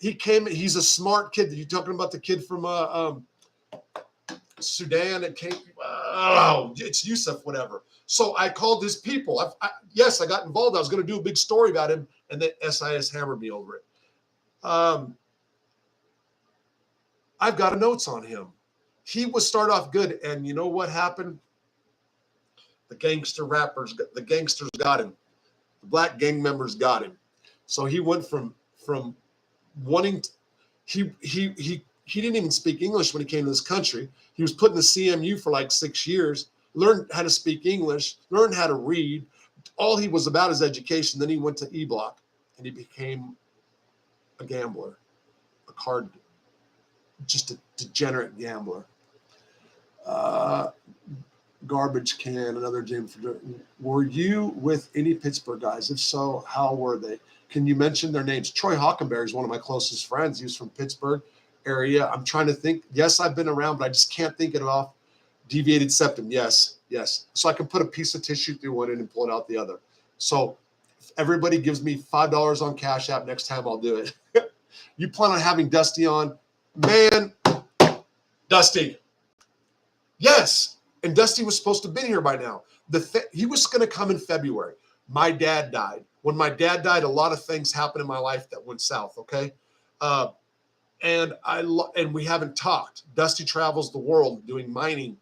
he's a smart kid. You're talking about the kid from Sudan that came. It's Yusuf, whatever. So I called his people. I got involved. I was going to do a big story about him, and then SIS hammered me over it. I've got notes on him. He would start off good, and you know what happened? The gangsters got him. The black gang members got him. So he went from wanting to, he didn't even speak English when he came to this country. He was put in the CMU for like 6 years, learned how to speak English, learned how to read. All he was about is education. Then he went to E-Block, and he became a gambler, just a degenerate gambler. Garbage can, another James. Were you with any Pittsburgh guys? If so, how were they? Can you mention their names? Troy Hockenberry is one of my closest friends. He was from Pittsburgh area. I'm trying to think. Yes, I've been around, but I just can't think it off. Deviated septum. Yes. So I can put a piece of tissue through one end and pull it out the other. So if everybody gives me $5 on CashApp next time, I'll do it. You plan on having Dusty on? Man, Dusty. Yes. And Dusty was supposed to have been here by now. He was going to come in February. My dad died. When my dad died, a lot of things happened in my life that went south, okay? And we haven't talked. Dusty travels the world doing mining.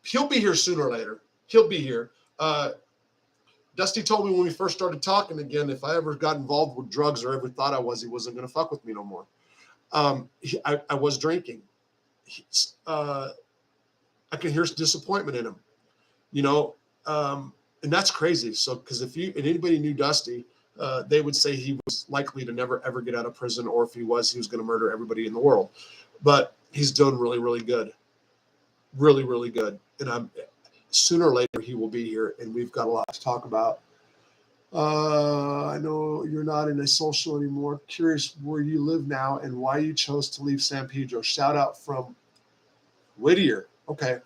He'll be here sooner or later. He'll be here. Dusty told me when we first started talking again, if I ever got involved with drugs or ever thought I was, he wasn't going to fuck with me no more. I was drinking. I can hear disappointment in him, and that's crazy. So, because if anybody knew Dusty, they would say he was likely to never ever get out of prison, or if he was going to murder everybody in the world. But he's doing really, really good, really, really good. And sooner or later he will be here, and we've got a lot to talk about. I know you're not in a social anymore. Curious where you live now and why you chose to leave San Pedro. Shout out from Whittier. Okay.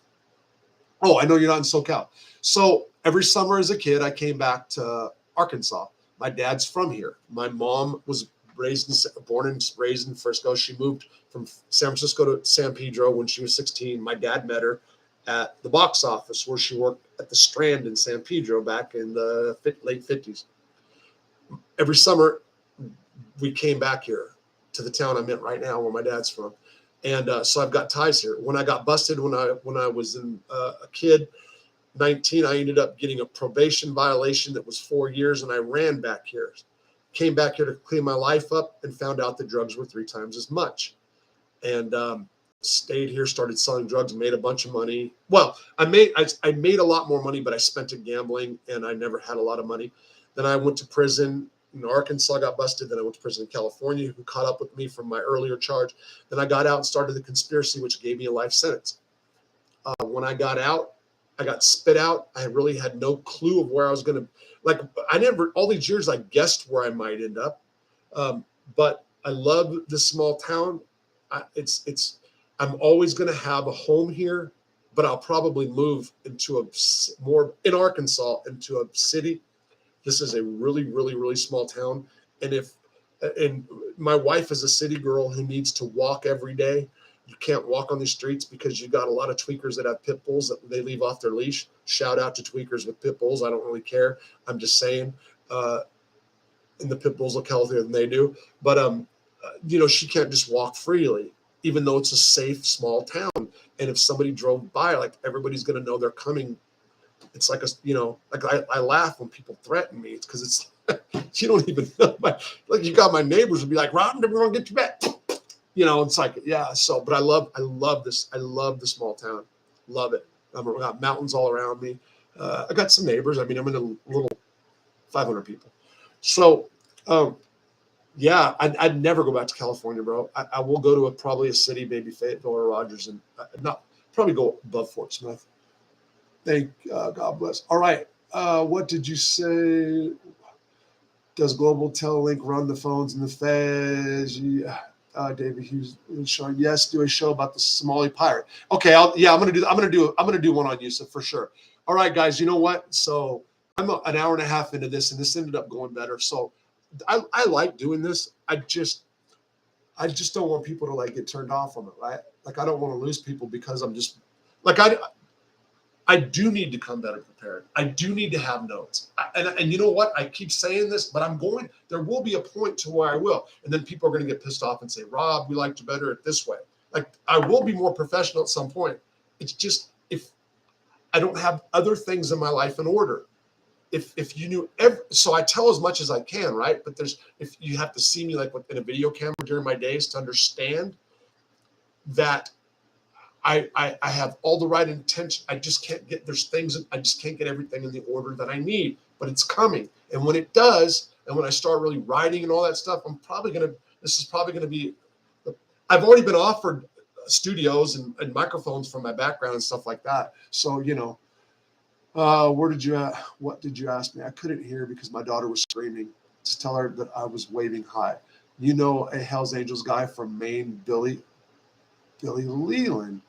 Oh, I know you're not in SoCal. So every summer as a kid, I came back to Arkansas. My dad's from here. My mom was born and raised in Frisco. She moved from San Francisco to San Pedro when she was 16. My dad met her at the box office where she worked at the Strand in San Pedro back in the late 50s. Every summer, we came back here to the town I'm in right now where my dad's from. And so I've got ties here. When I got busted when I was a kid, 19, I ended up getting a probation violation that was 4 years, and I ran back here. Came back here to clean my life up and found out the drugs were 3 times as much. And stayed here, started selling drugs, made a bunch of money. Well, I made a lot more money, but I spent it gambling, and I never had a lot of money. Then I went to prison in Arkansas, got busted. Then I went to prison in California, who caught up with me from my earlier charge. Then I got out and started the conspiracy, which gave me a life sentence. When I got out, I got spit out. I really had no clue of where I was going to, all these years I guessed where I might end up. But I love this small town. I'm always going to have a home here, but I'll probably move into in Arkansas, into a city. This is a really, really, really small town. And my wife is a city girl who needs to walk every day. You can't walk on these streets because you've got a lot of tweakers that have pit bulls that they leave off their leash. Shout out to tweakers with pit bulls. I don't really care. I'm just saying, and the pit bulls look healthier than they do. But, she can't just walk freely, even though it's a safe, small town. And if somebody drove by, like, everybody's going to know they're coming. It's like I laugh when people threaten me. It's because it's, you don't even know. You got my neighbors would be like, Rob, we're going to get you back. It's like, yeah. So, but I love this. I love the small town. Love it. I've got mountains all around me. I got some neighbors. I mean, I'm in a little 500 people. So, yeah, I'd never go back to California, bro. I will go to probably a city, maybe Fayetteville or Rogers, and not probably go above Fort Smith. Thank God bless. All right. What did you say? Does Global Telelink run the phones in the feds? Yeah. David Hughes showing yes. Do a show about the Somali pirate. Okay. I'm gonna do one on Yusuf for sure. All right, guys. You know what? So I'm an hour and a half into this, and this ended up going better. So I like doing this. I just don't want people to get turned off on it, right? I don't want to lose people because I'm just I do need to come better prepared. I do need to have notes. And you know what? I keep saying this, but there will be a point to where I will. And then people are going to get pissed off and say, Rob, we liked you better it this way. I will be more professional at some point. It's just, if I don't have other things in my life in order. If you knew so I tell as much as I can, right? But if you have to see me in a video camera during my days to understand that I have all the right intention. I just can't I just can't get everything in the order that I need, but it's coming. And when it does, and when I start really writing and all that stuff, this is probably going to be, I've already been offered studios and microphones from my background and stuff like that. So, what did you ask me? I couldn't hear because my daughter was screaming. Just tell her that I was waving hi. A Hells Angels guy from Maine, Billy Leland.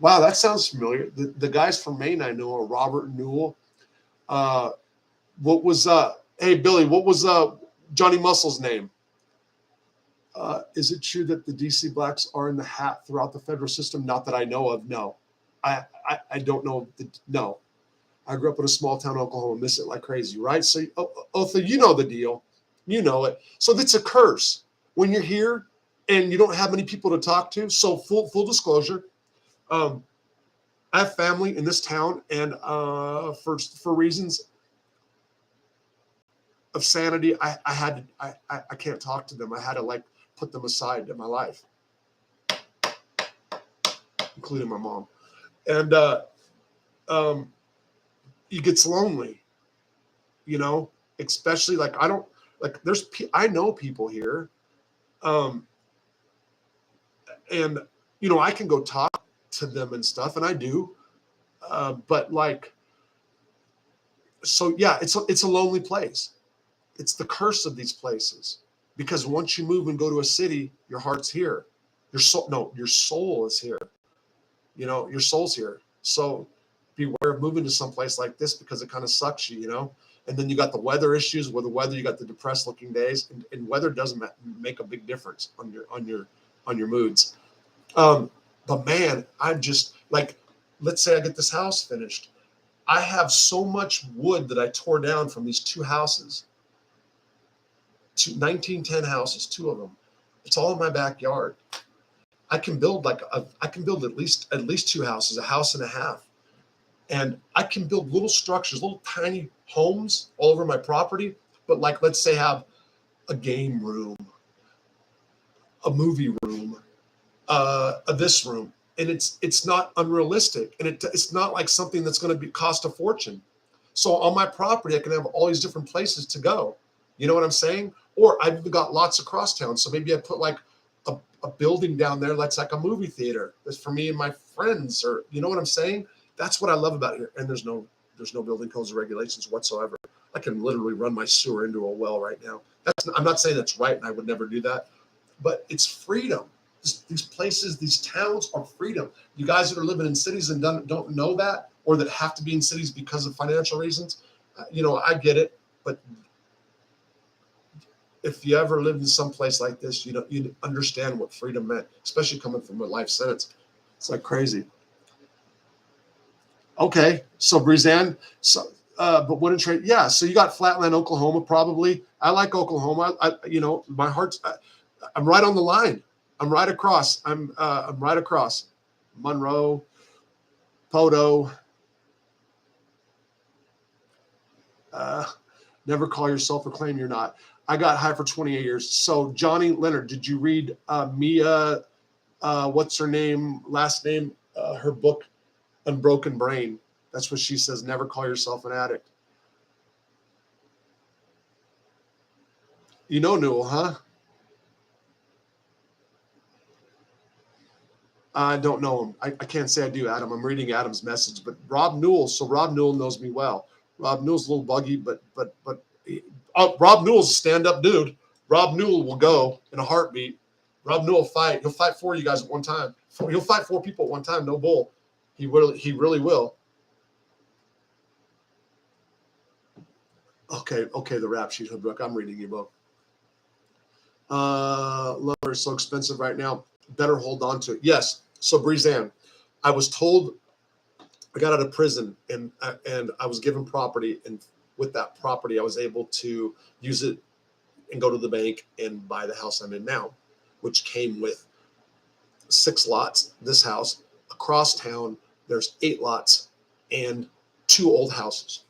Wow, that sounds familiar. The guys from Maine I know are Robert Newell. Hey Billy, what was Johnny Muscle's name? Is it true that the DC blacks are in the hat throughout the federal system? Not that I know of. No, I don't know. No, I grew up in a small town, Oklahoma. Miss it like crazy, right? So, Otha, you know the deal. You know it. So that's a curse when you're here and you don't have many people to talk to. So full disclosure. I have family in this town, and for reasons of sanity, I can't talk to them. I had to put them aside in my life, including my mom. And it gets lonely, especially I know people here, and I can go talk to them and stuff, and I do, but so yeah, it's a lonely place. It's the curse of these places, because once you move and go to a city, your heart's here, your soul is here, your soul's here. So beware of moving to some place like this, because it kind of sucks you, And then you got the weather issues. With the weather, you got the depressed looking days, and weather doesn't make a big difference on your moods. But man, I'm just like, let's say I get this house finished. I have so much wood that I tore down from these two houses, 1910 houses, two of them. It's all in my backyard. I can build at least two houses, a house and a half. And I can build little structures, little tiny homes all over my property. But like, let's say have a game room, a movie room, this room. And it's not unrealistic. And it's not like something that's going to cost a fortune. So on my property, I can have all these different places to go. You know what I'm saying? Or I've even got lots across town. So maybe I put like a building down there that's like a movie theater. That's for me and my friends, or you know what I'm saying? That's what I love about here. And there's no building codes or regulations whatsoever. I can literally run my sewer into a well right now. I'm not saying that's right, and I would never do that, but it's freedom. These places, these towns are freedom. You guys that are living in cities and don't know that, or that have to be in cities because of financial reasons, I get it. But if you ever lived in some place like this, you understand what freedom meant, especially coming from a life sentence. It's like crazy. Okay, so Breezanne, but wouldn't trade. Yeah, so you got Flatland, Oklahoma, probably. I like Oklahoma. My heart's. I'm right on the line. I'm right across. I'm right across. Monroe, Poto. Never call yourself or claim you're not. I got high for 28 years. So Johnny Leonard, did you read Mia? What's her name? Last name? Her book, Unbroken Brain. That's what she says. Never call yourself an addict. You know Newell, huh? I don't know him. I can't say I do, Adam. I'm reading Adam's message, but Rob Newell. So Rob Newell knows me well. Rob Newell's a little buggy, but Rob Newell's a stand-up dude. Rob Newell will go in a heartbeat. Rob Newell fight. He'll fight four of you guys at one time. He'll fight four people at one time. No bull. He really will. Okay, the rap sheet, Hoodbrook. I'm reading you both. Lumber is so expensive right now. Better hold on to it. Yes. So Breezanne, I was told I got out of prison and I was given property, and with that property I was able to use it and go to the bank and buy the house I'm in now, which came with 6 lots. This house across town, there's 8 lots and 2 old houses.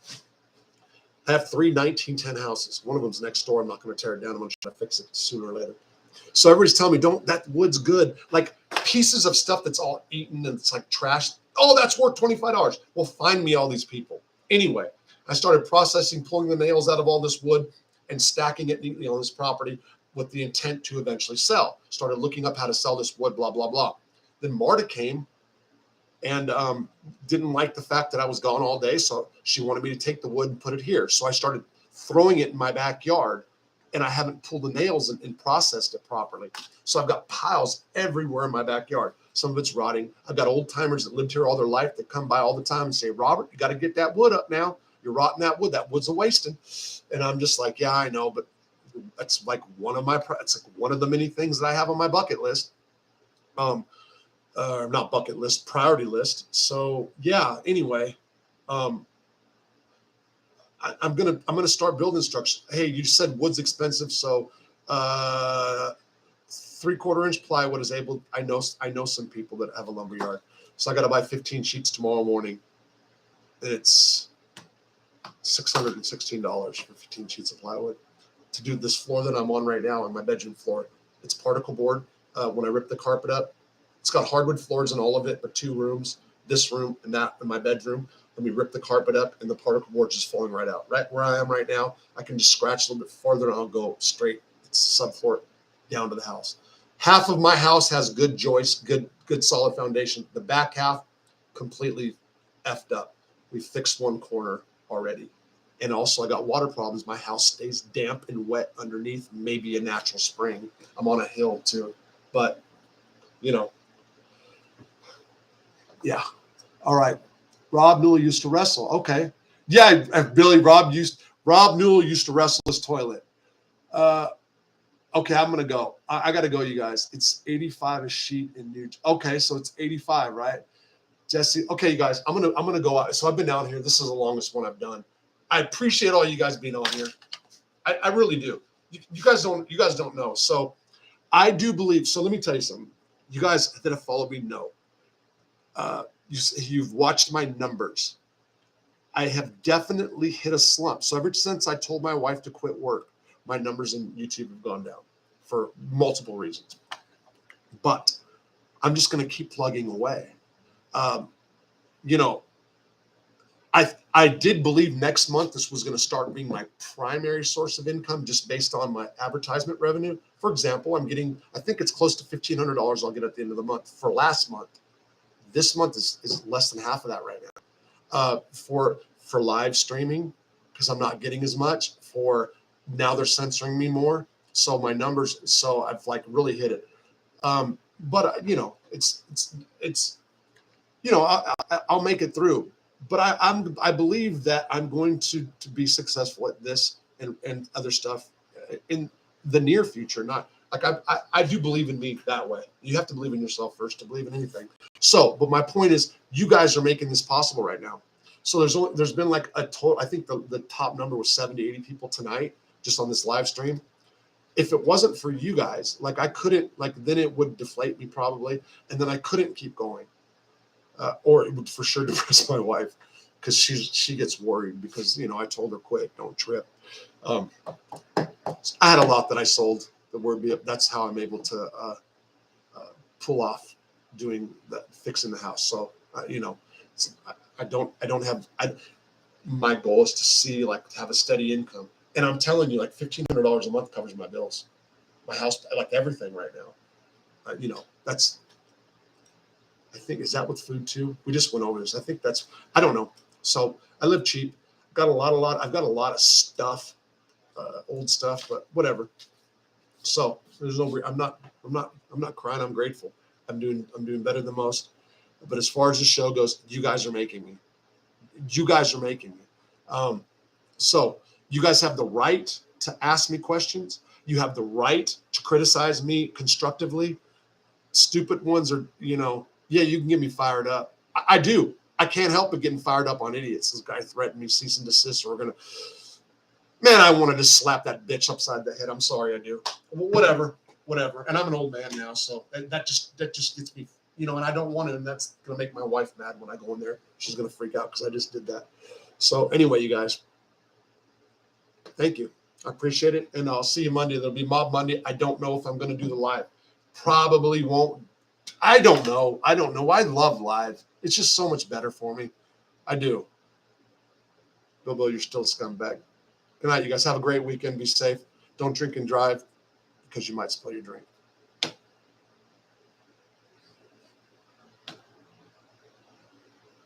I have 3 1910 houses. One of them's next door. I'm not going to tear it down. I'm going to try to fix it sooner or later. So everybody's telling me, that wood's good. Like pieces of stuff that's all eaten and it's like trash. Oh, that's worth $25. Well, find me all these people. Anyway, I started pulling the nails out of all this wood and stacking it neatly on this property with the intent to eventually sell. Started looking up how to sell this wood, blah, blah, blah. Then Marta came and didn't like the fact that I was gone all day. So she wanted me to take the wood and put it here. So I started throwing it in my backyard, and I haven't pulled the nails and processed it properly. So I've got piles everywhere in my backyard. Some of it's rotting. I've got old timers that lived here all their life that come by all the time and say, Robert, you got to get that wood up now. You're rotting that wood. That wood's a wasting. And I'm just like, yeah, I know, but that's like one of the many things that I have on my bucket list. Not bucket list, priority list. So yeah, anyway, I'm gonna start building structures. Hey, you said wood's expensive, so 3/4 inch plywood is able. I know some people that have a lumber yard, so I got to buy 15 sheets tomorrow morning. And it's $616 for 15 sheets of plywood to do this floor that I'm on right now on my bedroom floor. It's particle board. When I rip the carpet up, it's got hardwood floors in all of it, but 2 rooms, this room and that in my bedroom. And we rip the carpet up and the particle board just falling right out. Right where I am right now, I can just scratch a little bit farther and I'll go straight. It's subfloor down to the house. Half of my house has good joists, good solid foundation. The back half completely effed up. We fixed one corner already. And also I got water problems. My house stays damp and wet underneath, maybe a natural spring. I'm on a hill too, but yeah. All right. Rob Newell used to wrestle. Okay. Yeah, Billy. Rob Rob Newell used to wrestle his toilet. Okay, I'm going to go. I got to go, you guys. It's 85 a sheet in New. Okay, so it's 85, right? Jesse. Okay, you guys, I'm gonna go out. So I've been down here. This is the longest one I've done. I appreciate all you guys being on here. I really do. You guys don't know. So I do believe. So let me tell you something. You guys that have followed me know. You've watched my numbers. I have definitely hit a slump. So ever since I told my wife to quit work, my numbers in YouTube have gone down for multiple reasons. But I'm just going to keep plugging away. I did believe next month this was going to start being my primary source of income just based on my advertisement revenue. For example, I think it's close to $1,500 I'll get at the end of the month for last month. This month is less than half of that right now. For live streaming, because I'm not getting as much. For now they're censoring me more. So my numbers, so I've like really hit it. But I'll make it through. But I believe that I'm going to be successful at this and other stuff in the near future. Not like I do believe in me that way. You have to believe in yourself first to believe in anything. So, but my point is, you guys are making this possible right now. So there's been like a total. I think the top number was 70, 80 people tonight just on this live stream. If it wasn't for you guys, like I couldn't, like then it would deflate me probably, and then I couldn't keep going. Or it would for sure depress my wife because she gets worried because, I told her quit, don't trip. I had a lot that I sold. That's how I'm able to pull off doing that, fixing the house. So, my goal is to see have a steady income. And I'm telling you, $1,500 a month covers my bills, my house, everything right now. I think, is that with food too? We just went over this. I think I don't know. So I live cheap. I've got a lot of stuff, old stuff, but whatever. So I'm not crying. I'm grateful. I'm doing better than most. But as far as the show goes, you guys are making me. So you guys have the right to ask me questions. You have the right to criticize me constructively. Stupid ones are, yeah, you can get me fired up. I do. I can't help but getting fired up on idiots. This guy threatened me, cease and desist, or man, I wanted to slap that bitch upside the head. I'm sorry, I do. Whatever. And I'm an old man now, so that just gets me, and I don't want it, and that's going to make my wife mad when I go in there. She's going to freak out because I just did that. So anyway, you guys, thank you. I appreciate it, and I'll see you Monday. There'll be Mob Monday. I don't know if I'm going to do the live. Probably won't. I don't know. I love live. It's just so much better for me. I do. Bilbo, you're still a scumbag. Good night, you guys. Have a great weekend. Be safe. Don't drink and drive because you might spill your drink.